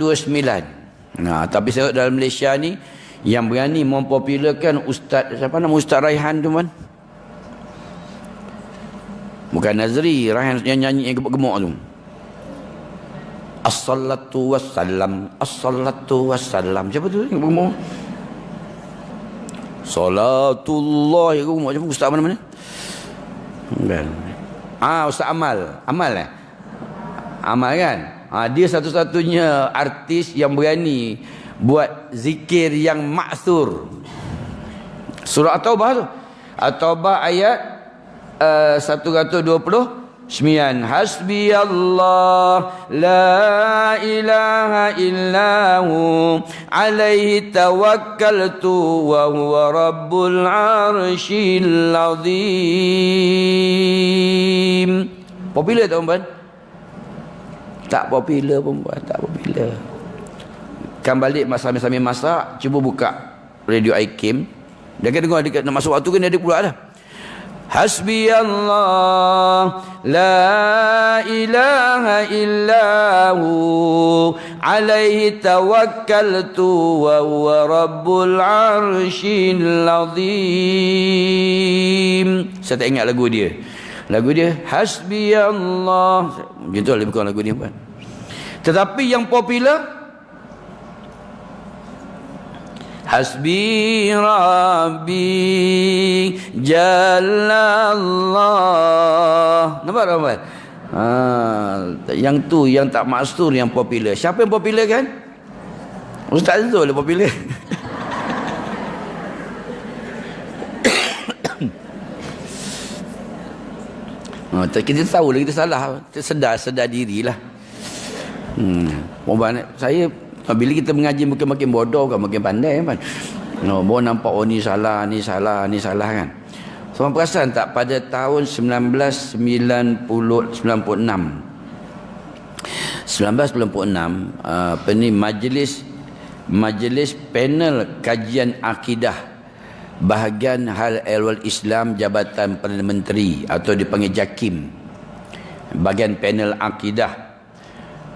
Tapi saya dalam Malaysia ni yang berani mempopularkan Ustaz Raihan tu kan. Bukan Nazri, Raihan yang nyanyi yang gemuk-gemuk tu. As-salatu wassalam, as-salatu wassalam. Siapa tu yang gemuk? Salatullah yang gemuk. Siapa Ustaz mana-mana? Kan. Ustaz Amal. Amal kan? Dia satu-satunya artis yang berani buat zikir yang ma'thur. Surah At-Taubah tu. At-Taubah ayat 129. Hasbi Allah la ilaha illahu alaihi tawakkaltu wa huwa rabbul arshil azim. Popular tak perempuan? Tak popular perempuan, tak popular. Kan balik sambil masak, cuba buka radio iKim. Dia kena dengar dekat nak masuk waktu kan dia pula dah. Hasbi Allah la ilaha illahu alaihi tawakkaltu wa huwa rabbul arshil azim. Saya tak ingat lagu dia. Lagu dia Hasbi Allah. Gitu lah bukan lagu dia kan. Tetapi yang popular Hasbi Rabbi Jalallah. Nampak tak? Yang tu yang tak maksur yang popular. Siapa yang popular kan? Ustaz Zul yang popular. Kita tahu lah kita salah. Kita sedar dirilah. Saya bila kita mengaji makin bodoh kan, makin pandai kan. Baru nampak ni salah kan. So perasan tak pada tahun 1996 majlis panel kajian akidah bahagian hal ehwal Islam Jabatan Perdana Menteri atau dipanggil JAKIM, bahagian panel akidah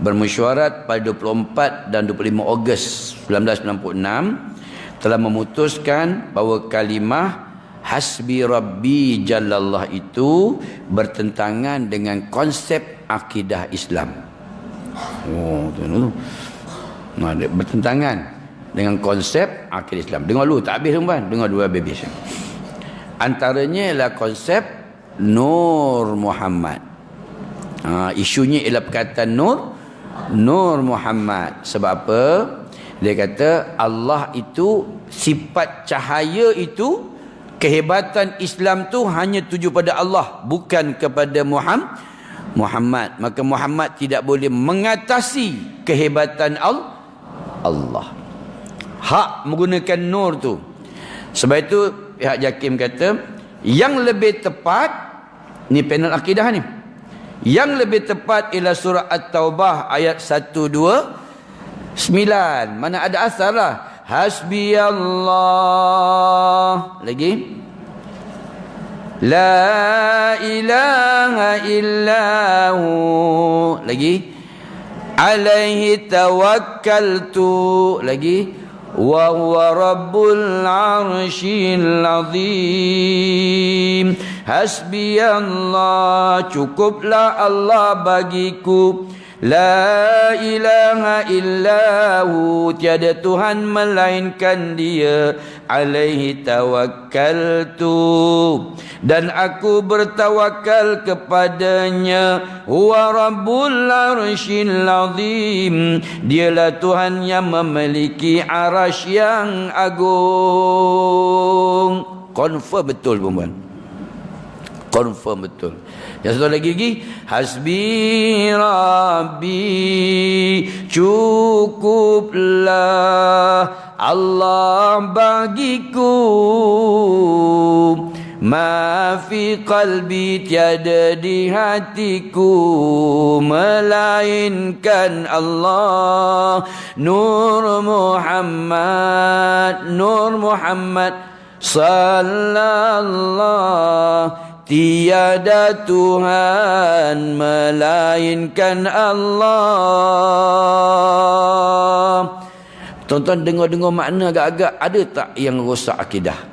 bermesyuarat pada 24 dan 25 Ogos 1996 telah memutuskan bahawa kalimah Hasbi Rabbi Jalallah itu bertentangan dengan konsep akidah Islam. Oh, tu. Nah, bertentangan dengan konsep akidah Islam. Dengar dulu tak habis tuan. Dengar dulu habis. Antaranya ialah konsep Nur Muhammad. Isunya ialah perkataan Nur Muhammad. Sebab apa? Dia kata Allah itu, sifat cahaya itu, kehebatan Islam tu hanya tuju pada Allah, bukan kepada Muhammad. Maka Muhammad tidak boleh mengatasi kehebatan Allah. Hak menggunakan nur tu. Sebab itu pihak JAKIM kata yang lebih tepat, ni panel akidah ni, yang lebih tepat ialah surah At-Taubah ayat 129. Mana ada asal lah. Hasbiyallah. Lagi. La ilaha illahu. Lagi. Alaihi tawakkaltu. Lagi. Wa huwa rabbul arsyil azim. Hasbiyallah, cukuplah Allah bagiku. La ilaha illahu, tiada Tuhan melainkan Dia. Alaihi tawakkaltu, dan aku bertawakal kepadanya. Huwa rabbul arsyil azim, Dialah Tuhan yang memiliki arasy yang agung. Confirm betul perempuan, confirm betul. Yang satu lagi hasbi rabbi, cukuplah Allah bagiku. Ma fi qalbi, tiada di hatiku melainkan Allah. Nur Muhammad, Nur Muhammad sallallahu, tiada Tuhan melainkan Allah. Tuan-tuan dengar-dengar makna agak-agak ada tak yang rosak akidah?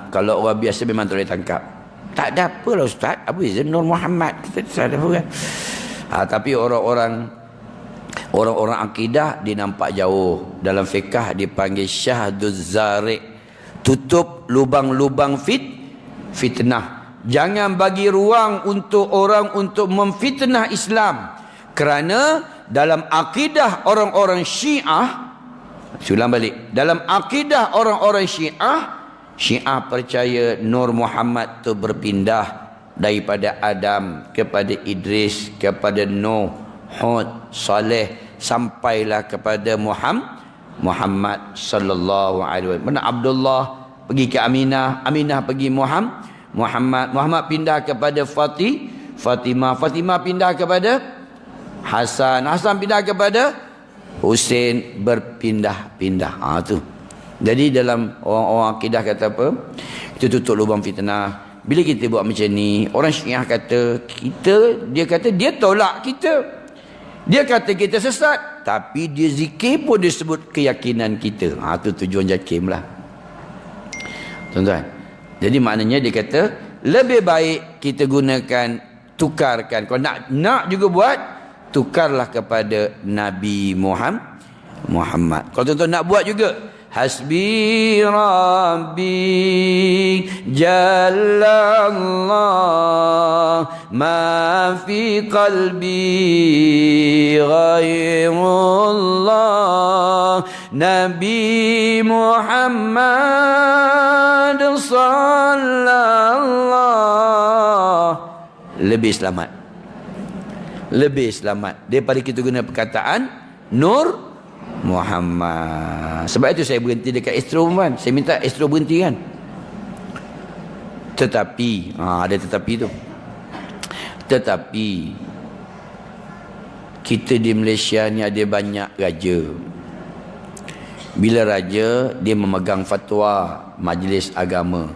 Kalau orang biasa memang tak boleh tangkap. Tak ada apalah Ustaz, apa je Nur Muhammad, kita tak ada apa kan. Tapi orang-orang akidah dia nampak jauh. Dalam fiqh dipanggil syahduz zarik, tutup lubang-lubang fitnah. Jangan bagi ruang untuk orang untuk memfitnah Islam. Kerana dalam akidah orang-orang Syiah, ulang balik, dalam akidah orang-orang Syiah percaya Nur Muhammad tu berpindah daripada Adam kepada Idris, kepada Nuh, Hud, Saleh, sampailah kepada Muhammad sallallahu alaihi wasallam. Mana Abdullah pergi ke Aminah, Aminah pergi Muhammad pindah kepada Fatimah pindah kepada Hasan pindah kepada Husain, berpindah-pindah. Tu. Jadi dalam orang akidah kata apa? Itu tutup lubang fitnah. Bila kita buat macam ni, orang Syiah kata dia kata dia tolak kita. Dia kata kita sesat, tapi dia zikir pun dia sebut keyakinan kita. Itu tujuan JAKIM lah. Tuan-tuan. Jadi maknanya dia kata lebih baik kita gunakan, tukarkan. Kalau nak juga buat, tukarlah kepada Nabi Muhammad. Kalau tuan-tuan nak buat juga, hasbi rabbi jallallah, ma fi qalbi ghairullah, Nabi Muhammad sallallahu, lebih selamat daripada kita guna perkataan Nur Muhammad. Sebab itu saya berhenti dekat Astro kan. Saya minta Astro berhenti kan. Tetapi ada tetapi tu. Tetapi kita di Malaysia ni ada banyak raja. Bila raja, dia memegang fatwa majlis agama.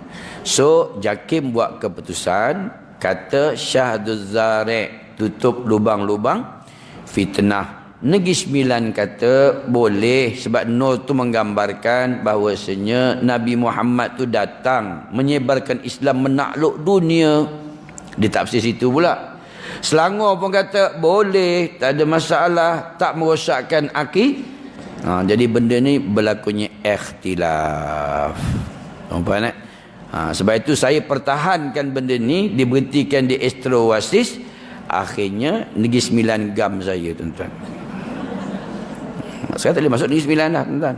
So JAKIM buat keputusan, kata syahduz zarik, tutup lubang-lubang fitnah. Negeri Sembilan kata boleh, sebab Nur tu menggambarkan bahawasanya Nabi Muhammad tu datang menyebarkan Islam, menakluk dunia. Dia tafsir situ pula. Selangor pun kata boleh, tak ada masalah, tak merosakkan akidah. Jadi benda ni berlakunya ikhtilaf. Nampak tak? Sebab itu saya pertahankan benda ni, diberhentikan di Astro Oasis. Akhirnya Negeri Sembilan gam saya, tuan-tuan. Saya tak boleh masuk Negeri Sembilan dah, tuan-tuan.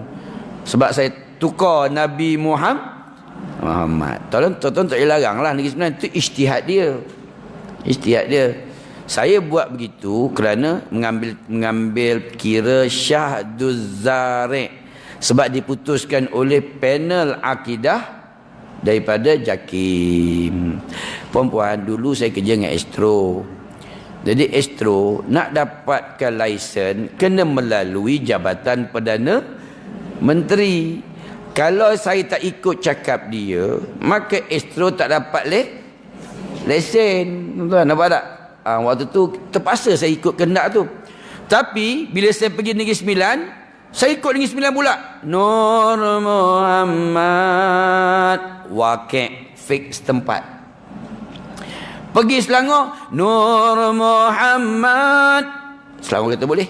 Sebab saya tukar Nabi Muhammad. Tolong tuan-tuan tak boleh larang lah. Negeri Sembilan itu ijtihad dia. Ijtihad dia. Saya buat begitu kerana mengambil kira Syahduz Zari', sebab diputuskan oleh panel akidah daripada JAKIM. Puan-puan, dulu saya kerja dengan Astro. Jadi Astro nak dapatkan lesen kena melalui Jabatan Perdana Menteri. Kalau saya tak ikut cakap dia, maka Astro tak dapat lesen. Tuan-tuan nampak tak? Waktu tu terpaksa saya ikut kehendak tu. Tapi bila saya pergi Negeri Sembilan, saya ikut Negeri Sembilan pula. Nur Muhammad, wakil fik setempat. Pergi Selangor, Nur Muhammad, Selangor kata boleh.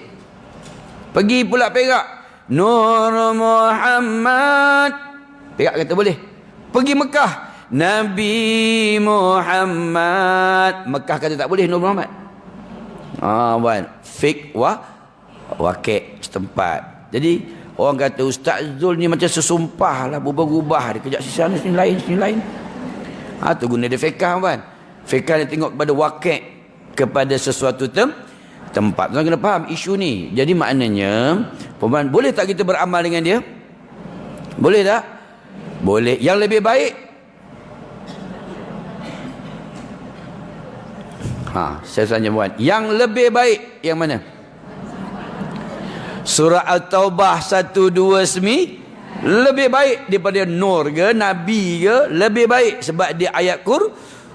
Pergi pula Perak, Nur Muhammad, Perak kata boleh. Pergi Mekah, Nabi Muhammad, Mekah kata tak boleh Nur Muhammad. Fik wakil setempat. Jadi orang kata Ustaz Zul ni macam sesumpah lah, berubah-ubah. Dia kejap sini lain, sini lain. Tu guna dia fiqah, kan. Fiqah dia tengok kepada wakil, kepada sesuatu tempat. Tuan kena faham isu ni. Jadi maknanya, pemain boleh tak kita beramal dengan dia? Boleh tak? Boleh. Yang lebih baik, saya tanya puan, yang lebih baik yang mana? Surah At-Taubah 129 lebih baik daripada Nur ke, Nabi ke? Lebih baik sebab dia ayat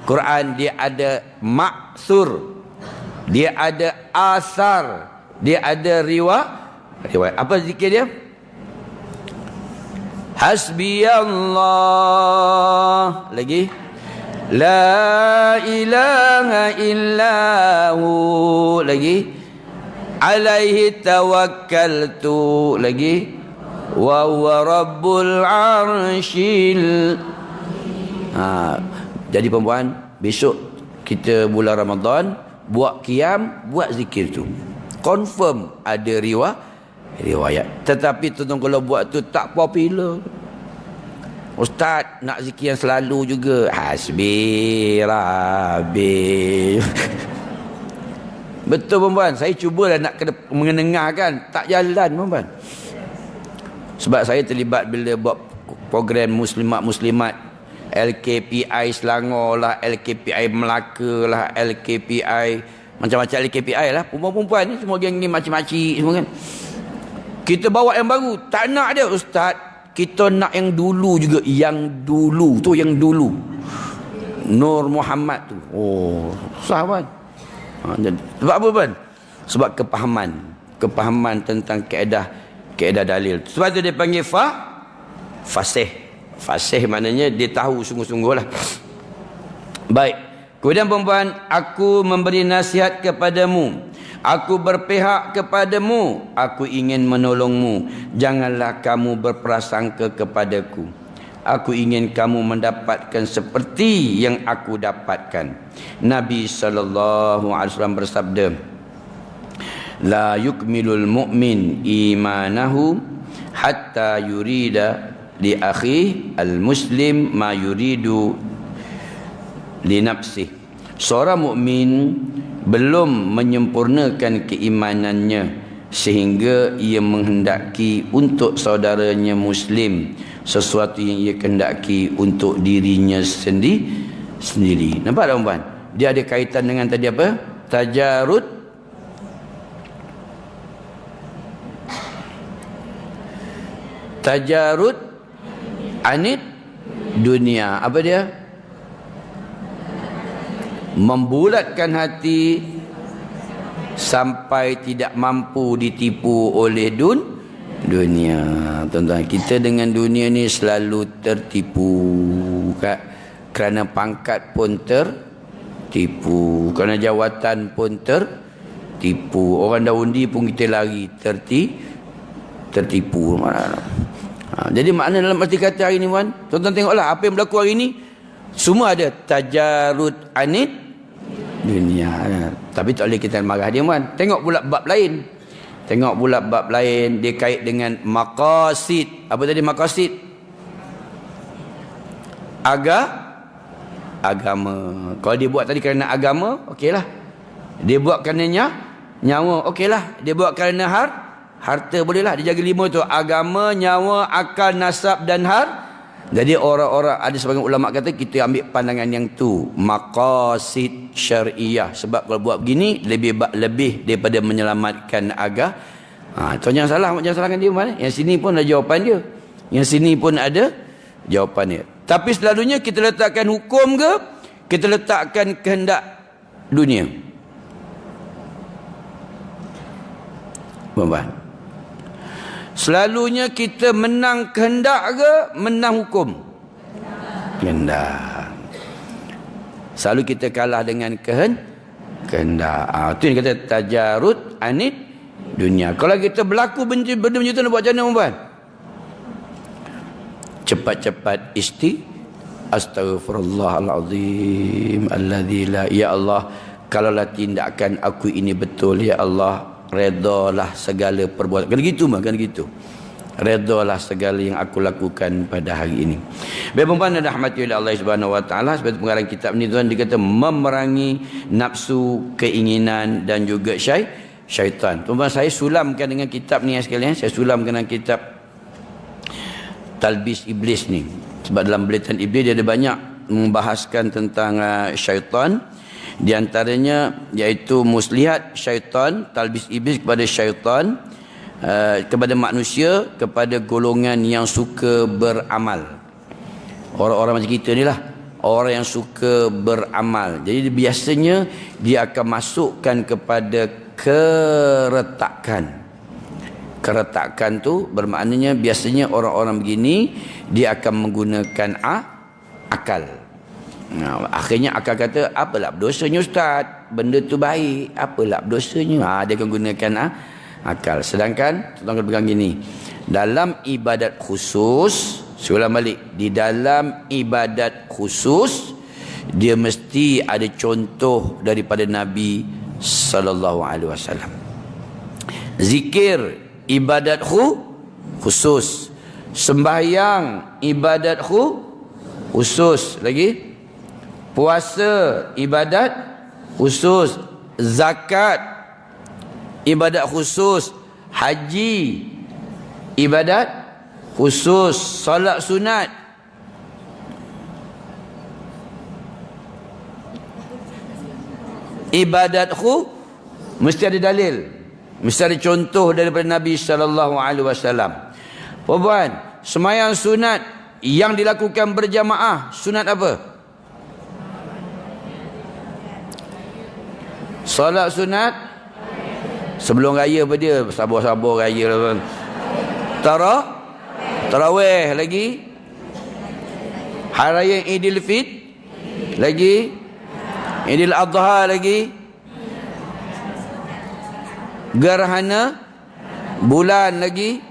Quran, dia ada maksur, dia ada asar, dia ada riwayat. Apa zikir dia? Hasbiyallah. Lagi, la ilaha illahu. Lagi, alaihi tawakkaltu. Lagi, wa huwa rabbul arsyil. Jadi perempuan, besok kita bulan Ramadan buat qiyam, buat zikir tu. Confirm ada riwayat. Tetapi tuan-tuan kalau buat tu tak popular. Ustaz nak zikir yang selalu juga. Hasbi Rabbi. Betul perempuan, saya cubalah nak mengenengahkan, tak jalan perempuan. Sebab saya terlibat bila buat program muslimat-muslimat, LKPI Selangor lah, LKPI Melaka lah, LKPI macam-macam LKPI lah. Perempuan-perempuan ni semua geng-geng makcik-makcik semua kan. Kita bawa yang baru, tak nak dia. Ustaz, kita nak yang dulu juga. Yang dulu tu, yang dulu Nur Muhammad tu. Susah kan. Sebab apa kan? Sebab kepahaman tentang kaedah dalil. Sebab tu dia panggil fasih. Fasih maknanya dia tahu sungguh-sungguh lah. Baik. Kemudian perempuan, aku memberi nasihat kepadamu, aku berpihak kepadamu, aku ingin menolongmu. Janganlah kamu berprasangka kepadaku. Aku ingin kamu mendapatkan seperti yang aku dapatkan. Nabi SAW bersabda, la yukmilul mu'min imanahu hatta yurida li akhi al-muslim ma yuridu li nafsih. Seorang mukmin belum menyempurnakan keimanannya sehingga ia menghendaki untuk saudaranya muslim sesuatu yang ia kehendaki untuk dirinya sendiri. Nampak tak puan? Dia ada kaitan dengan tadi apa? Tajarud anid dunia. Apa dia? Membulatkan hati sampai tidak mampu ditipu oleh dunia. Tuan-tuan, kita dengan dunia ni selalu tertipu. Kerana pangkat pun tertipu, kerana jawatan pun tertipu, orang dah undi pun kita lari tertipu. Jadi makna dalam arti kata hari ni, tuan-tuan tengoklah apa yang berlaku hari ni, semua ada tajarud anid dunia. Tapi tak boleh kita marah dia, tengok pula bab lain. Tengok pula bab lain, dia kait dengan maqasid. Apa tadi maqasid? Agama. Kalau dia buat tadi kerana agama, okeylah. Dia buat kerana nyawa, okeylah. Dia buat kerana harta, bolehlah. Dia jaga 5 tu: agama, nyawa, akal, nasab dan Jadi orang-orang, ada sebagian ulama kata kita ambil pandangan yang tu, maqasid syariah. Sebab kalau buat begini lebih daripada menyelamatkan Tuan jangan salahkan dia, Yang sini pun ada jawapan dia, yang sini pun ada jawapan dia. Tapi selalunya kita letakkan hukum ke, kita letakkan kehendak dunia? Tuan-tuan, selalunya kita menang kehendak ke menang hukum? Kehendak. Selalu kita kalah dengan kehendak. Itu yang kata tajarud anid dunia. Kalau kita berlaku benda macam tu, nak buat macam mana, tuan-tuan? Cepat-cepat astaghfirullahalazim alladzi la, ya Allah, kalaulah tindakan aku ini betul, ya Allah, redalah segala perbuatan. Kan gitu, kan gitu. Redalah segala yang aku lakukan pada hari ini. Baik, puan-puan dan rahmati oleh Allah Subhanahu wa taala, seperti pengarang kitab ni, tuan, dia kata memerangi nafsu, keinginan dan juga syaitan. Tuan-tuan, saya sulamkan dengan kitab ni sekalian. Saya sulamkan dengan kitab Talbis Iblis ni. Sebab dalam Buletin Iblis dia ada banyak membahaskan tentang syaitan. Di antaranya iaitu muslihat syaitan, talbis iblis kepada syaitan, kepada manusia, kepada golongan yang suka beramal. Orang-orang macam kita ni lah, orang yang suka beramal. Jadi biasanya dia akan masukkan kepada keretakan. Keretakan tu bermaknanya biasanya orang-orang begini dia akan menggunakan akal. Akhirnya akal kata, apalah berdosanya ustaz, benda tu baik, apalah berdosanya. Dia akan gunakan akal. Sedangkan tuan-tuan pegang gini, dalam ibadat khusus, saya ulang balik, di dalam ibadat khusus dia mesti ada contoh daripada Nabi sallallahu alaihi wasallam. Zikir ibadat khusus, sembahyang ibadat khusus, lagi puasa ibadat khusus, zakat ibadat khusus, haji ibadat khusus, solat sunat ibadat mesti ada dalil, mesti ada contoh daripada Nabi sallallahu alaihi wasallam. Puan, sembahyang sunat yang dilakukan berjamaah, sunat apa? Solat sunat sebelum raya apa dia? Sabar-sabar raya lah, tuan. Tarawih lagi, hari raya Idul Fitr lagi, Idul Adha lagi, gerhana bulan lagi,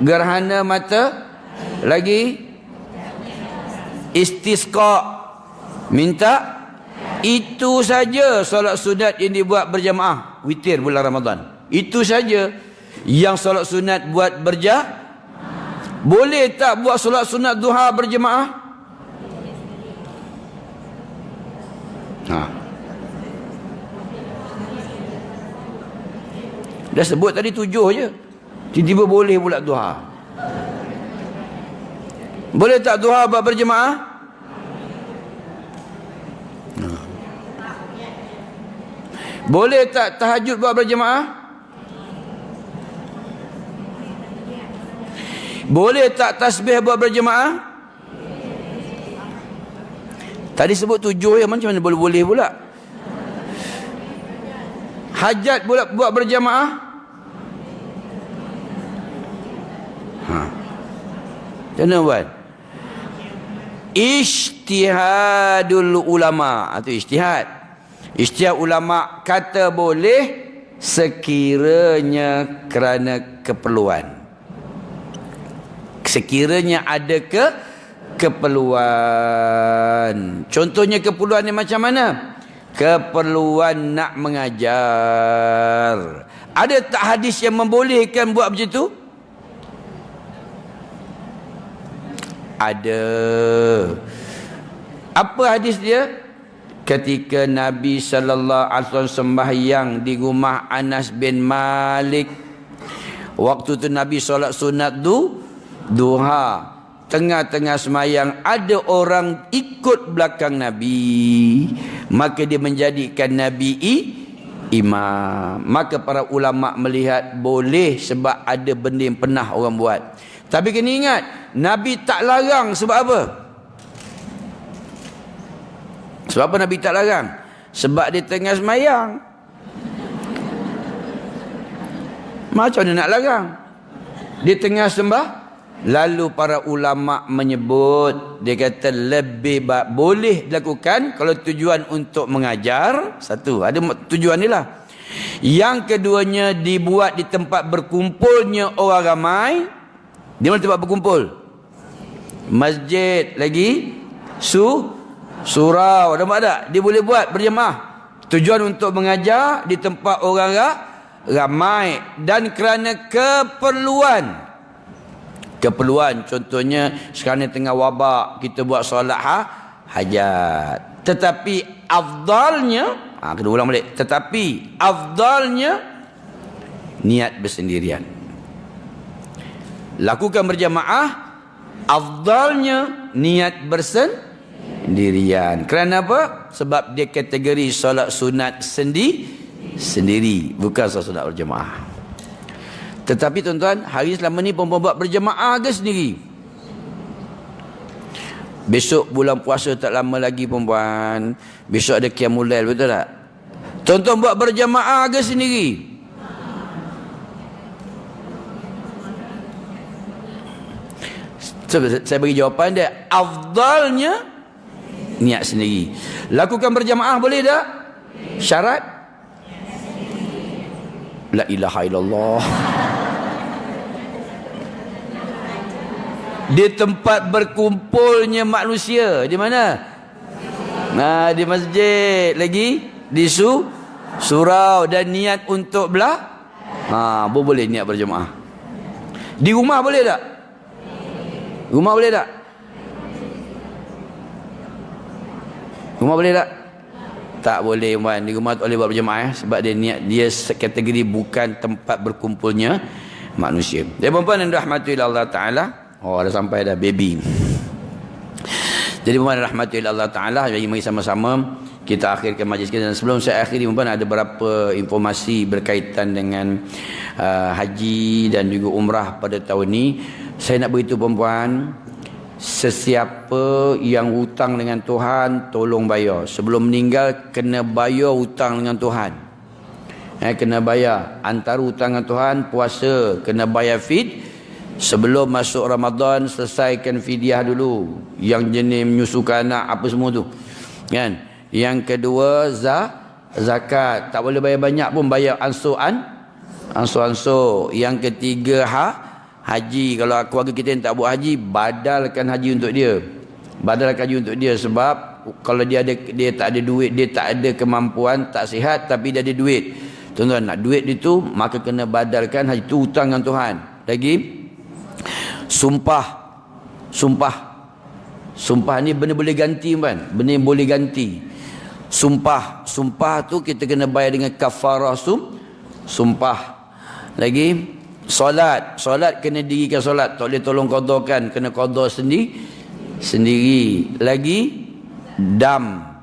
gerhana mata lagi, istisqa, minta. Itu saja solat sunat yang dibuat berjamaah witir bulan Ramadan. Itu saja yang solat sunat buat Boleh tak buat solat sunat duha berjamaah? Dah sebut tadi 7 je, tiba-tiba boleh pula duha. Boleh tak duha buat berjemaah? Boleh tak tahajud buat berjemaah? Boleh tak tasbih buat berjemaah? Tadi sebut 7 ya, macam mana boleh-boleh pula? Hajat buat berjamaah? Macam mana buat? Ijtihadul ulama. Itu ijtihad. Ijtihad ulama kata boleh sekiranya kerana keperluan. Sekiranya ada keperluan. Contohnya keperluan ni macam mana? Keperluan nak mengajar. Ada tak hadis yang membolehkan buat macam tu? Ada. Apa hadis dia? Ketika Nabi sallallahu alaihi wasallam sembahyang di rumah Anas bin Malik. Waktu tu Nabi solat sunat duha. Tengah-tengah semayang ada orang ikut belakang Nabi, maka dia menjadikan Nabi imam. Maka para ulama melihat boleh sebab ada benda yang pernah orang buat. Tapi kena ingat, Nabi tak larang. Sebab apa? Sebab apa Nabi tak larang? Sebab dia tengah semayang. Macam mana nak larang? Dia tengah sembah. Lalu para ulama menyebut, dia kata lebih boleh dilakukan kalau tujuan untuk mengajar. Satu, ada tujuan ni lah. Yang keduanya dibuat di tempat berkumpulnya orang ramai. Di mana tempat berkumpul? Masjid lagi, surau. Nampak tak? Dia boleh buat berjemaah. Tujuan untuk mengajar di tempat orang ramai dan kerana keperluan. Contohnya sekarang tengah wabak, kita buat solat hajat. Tetapi afdalnya, kena ulang balik. Tetapi afdalnya niat bersendirian. Lakukan berjamaah, afdalnya niat bersendirian. Kerana apa? Sebab dia kategori solat sunat sendiri, bukan solat berjamaah. Tetapi tuan-tuan, hari selama ni perempuan buat berjemaah ke sendiri? Besok bulan puasa tak lama lagi perempuan. Besok ada qiyamul lail, betul tak? Tuan-tuan buat berjemaah ke sendiri? Saya bagi jawapan dia, afdalnya niat sendiri. Lakukan berjemaah boleh tak? Syarat? La ilaha illallah. Di tempat berkumpulnya manusia. Di mana? Nah, di masjid. Lagi di surau. Dan niat untuk boleh niat berjemaah. Di rumah boleh tak? Rumah boleh tak? Rumah boleh tak? Tak boleh, man. Di rumah tak boleh buat berjemaah, sebab dia niat, dia kategori bukan tempat berkumpulnya manusia. Dia perempuan yang dirahmati oleh Allah Ta'ala. Oh, dah sampai dah baby. Jadi perempuan yang dirahmati oleh Allah Ta'ala, jadi mari sama-sama kita akhirkan majlis kita. Dan sebelum saya akhiri, perempuan, ada beberapa informasi berkaitan dengan haji dan juga umrah pada tahun ini. Saya nak beritahu perempuan, sesiapa yang hutang dengan Tuhan, tolong bayar. Sebelum meninggal kena bayar hutang dengan Tuhan. Kena bayar. Antara hutang dengan Tuhan, puasa kena bayar sebelum masuk Ramadan. Selesaikan fidyah dulu, yang jenis menyusukan anak apa semua tu, kan. Yang kedua, zakat. Tak boleh bayar banyak pun, bayar ansur. Yang ketiga, haji. Kalau keluarga kita yang tak buat haji, badalkan haji untuk dia. Sebab kalau dia tak ada duit, dia tak ada kemampuan, tak sihat, tapi dia ada duit. Tuan-tuan, nak duit itu, maka kena badalkan haji. Itu hutang dengan Tuhan. Lagi, sumpah ni benda boleh ganti, kan? Benda yang boleh ganti. Sumpah tu kita kena bayar dengan kafarah sumpah. Lagi, solat kena dirikan solat, tak boleh tolong qadakan, kena qada sendiri. Lagi, dam.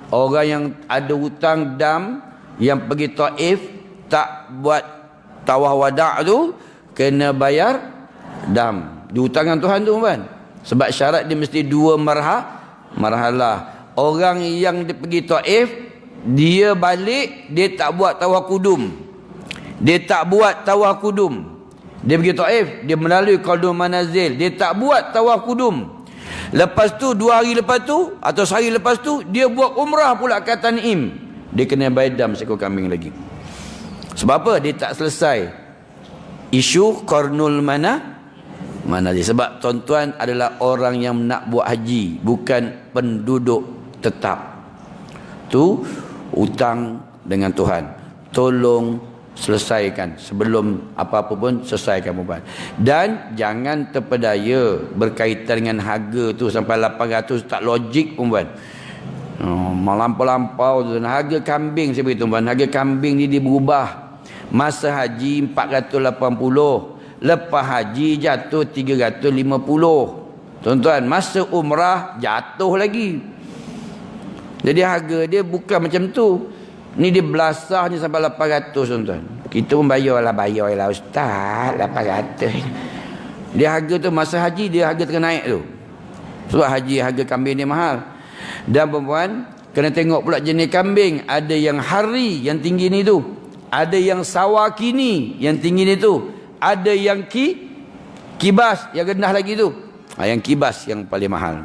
Orang yang ada hutang dam, yang pergi Taif tak buat tawaf wada' tu, kena bayar dam. Dihutangan Tuhan tu, kan? Sebab syarat dia mesti 2 marhalah. Orang yang dia pergi Taif, dia balik, dia tak buat tawaf kudum. Dia tak buat tawaf kudum. Dia pergi Taif, dia melalui Qadum Manazil, dia tak buat tawaf kudum. Lepas tu 2 hari lepas tu atau sehari lepas tu dia buat umrah pula ke Tan'im. Dia kena bayar dam seekor kambing lagi. Sebab apa? Dia tak selesai isu Qarnul Manazil. Sebab tuan-tuan adalah orang yang nak buat haji, bukan penduduk tetap. Tu hutang dengan Tuhan. Tolong selesaikan sebelum apa-apa pun, selesaikan perempuan. Dan jangan terpedaya berkaitan dengan harga tu sampai 800, tak logik perempuan. Melampau-lampau tu. Harga kambing, saya beritahu perempuan, harga kambing ni dia berubah. Masa haji 480, lepas haji jatuh 350. Tuan-tuan, masa umrah jatuh lagi. Jadi harga dia bukan macam tu. Ni dia belasahnya sampai 800, tuan-tuan. Kita pun bayarlah ustaz, 800. Dia harga tu masa haji, dia harga tengah naik tu. Sebab haji harga kambing dia mahal. Dan perempuan kena tengok pula jenis kambing. Ada yang hari yang tinggi ni tu, ada yang sawakini yang tinggi ni tu, ada yang kibas yang rendah lagi tu. Yang kibas yang paling mahal.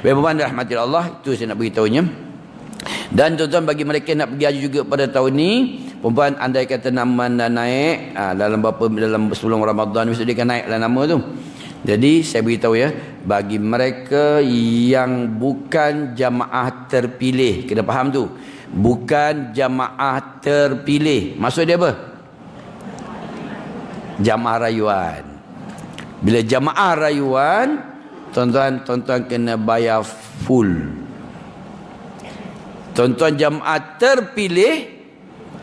Perempuan dirahmati Allah, itu saya nak beritahunya. Dan tuan-tuan, bagi mereka nak pergi haji juga pada tahun ni, perempuan andai kata nama dah naik dalam sebelum Ramadan mesti dia akan naiklah nama tu. Jadi saya beritahu ya, bagi mereka yang bukan jamaah terpilih, kena faham tu, bukan jamaah terpilih, maksud dia apa? Jamaah rayuan. Bila jamaah rayuan, tuan-tuan kena bayar full. Tuan-tuan jamaah terpilih,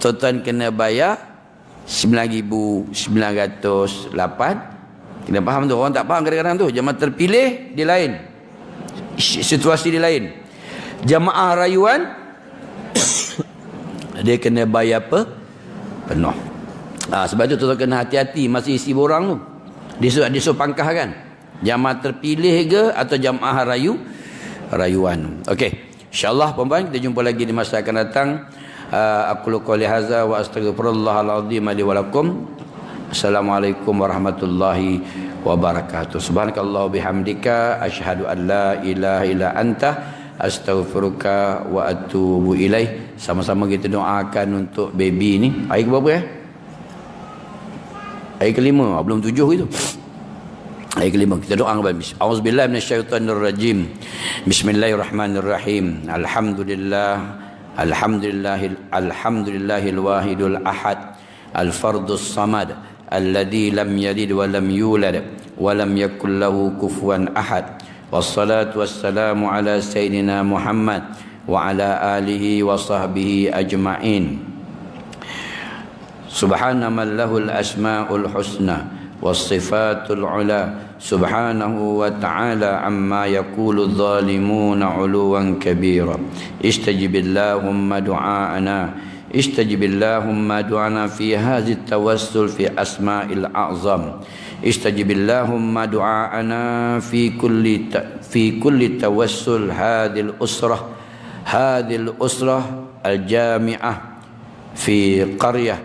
tuan-tuan kena bayar 9,908. Kena faham tu. Orang tak faham kadang-kadang tu. Jamaah terpilih dia lain, situasi dia lain. Jamaah rayuan dia kena bayar penuh. Sebab tu tuan-tuan kena hati-hati masa isi borang tu. Dia suruh pangkah kan, jamaah terpilih ke atau jamaah rayuan. Okey, InsyaAllah perempuan, kita jumpa lagi di masa akan datang. Aku qouli hadza wa astaghfirullahal azim li wa lakum. Assalamualaikum warahmatullahi wabarakatuh. Subhanakallah bihamdika asyhadu an la ilaha illa anta astaghfiruka wa atubu ilaih. Sama-sama kita doakan untuk baby ni. Hari ke berapa ya? Hari kelima, belum 7 itu. Ayat kelima kita doa kepada Bismillah. Auzubillahi minasyaitonirrajim. Bismillahirrahmanirrahim. Alhamdulillahil wahidul ahad, al-fardus samad, alladzi lam yalid wa lam yulad wa lam yakul lahu kufuwan ahad. Wassalatu wassalamu ala sayyidina Muhammad wa ala alihi wa sahbihi ajma'in. Subhana man lahul asmaul husna was-sifatul ula. Subhanahu wa ta'ala amma yaqulu adh-dhalimuna 'uluwan kabira. Istajibillahumma du'aana, istajibillahumma du'ana fi hadhihi at-tawassul fi asma'il a'zam. Istajibillahumma du'aana fi kulli tawassul hadhihi al-usrah al-jami'ah fi qaryah.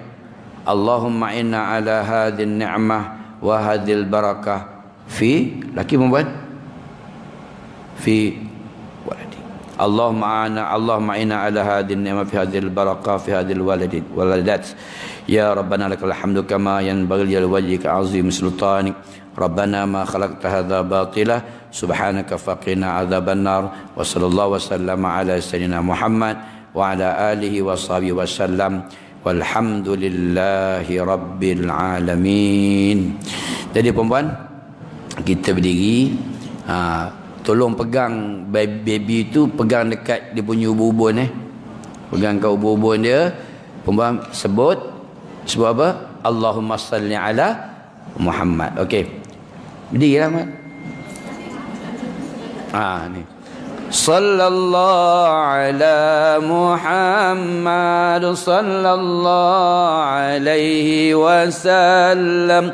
Allahumma inna ala hadhihi an-ni'mah wa hadhihi al-barakah fi laki perempuan fi waladi. Allahumma inna ala hadhihi an-ni'mah fi hadhihi al-barakah fi hadhihi al-waladat. Ya Rabbana lakal hamdu kama yanbaghi li wajhika azim sultanik. Rabbana ma khalaqta hadha batila subhanaka faqina adzaban nar. Wa sallallahu wasallama ala sayyidina Muhammad wa ala alihi wa sahbihi wasallam. Walhamdulillahi rabbil alamin. Jadi perempuan, kita berdiri, tolong pegang baby tu, pegang dekat dia punya ubun-ubun pegang kat ubun-ubun dia. Perempuan sebut apa? Allahumma salli ala Muhammad. Okey, berdirilah Mat. Ni sallallahu ala Muhammad sallallahu alaihi wasallam.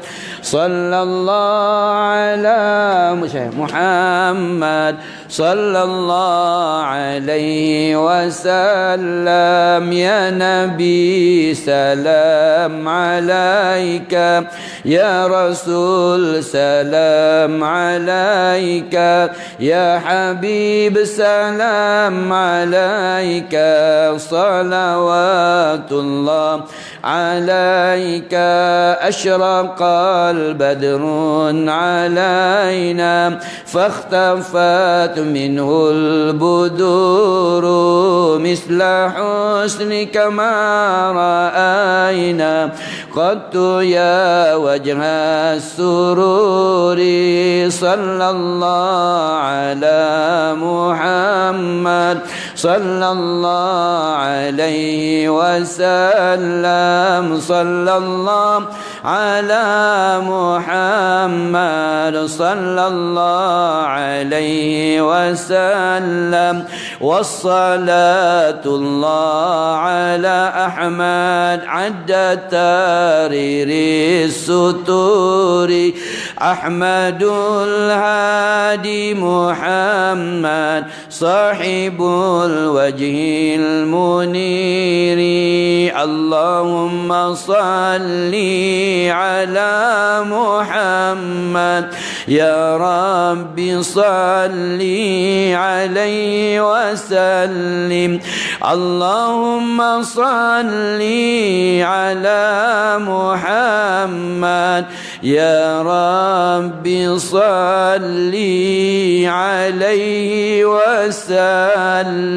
sallallahu ala Muhammad sallallahu alaihi wasallam. Ya Nabi salam alaika, ya Rasul salam alaika, ya Habib salam alaika, salawatullah alaika. Ashraqal badrun alaina fakhtafathu minhul buduru misla husnika ma ra'ayna qattu ya wajha sururi. Sallallahu ala Muhammad sallallahu alaihi wasallam. Sallallahu ala Muhammad sallallahu alaihi wasallam. Wassalatullah ala Ahmad adda tariri suturi. Ahmadul Hadi Muhammad sahibul wajhil muniri. Allahumma salli ala Muhammad ya Rabbi salli alaihi wasallim. Allahumma salli ala Muhammad ya Rabbi salli alaihi wasallim.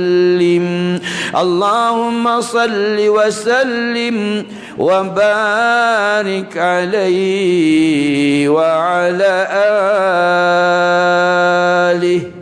Allahumma salli wa sallim wa barik alaihi wa ala alihi.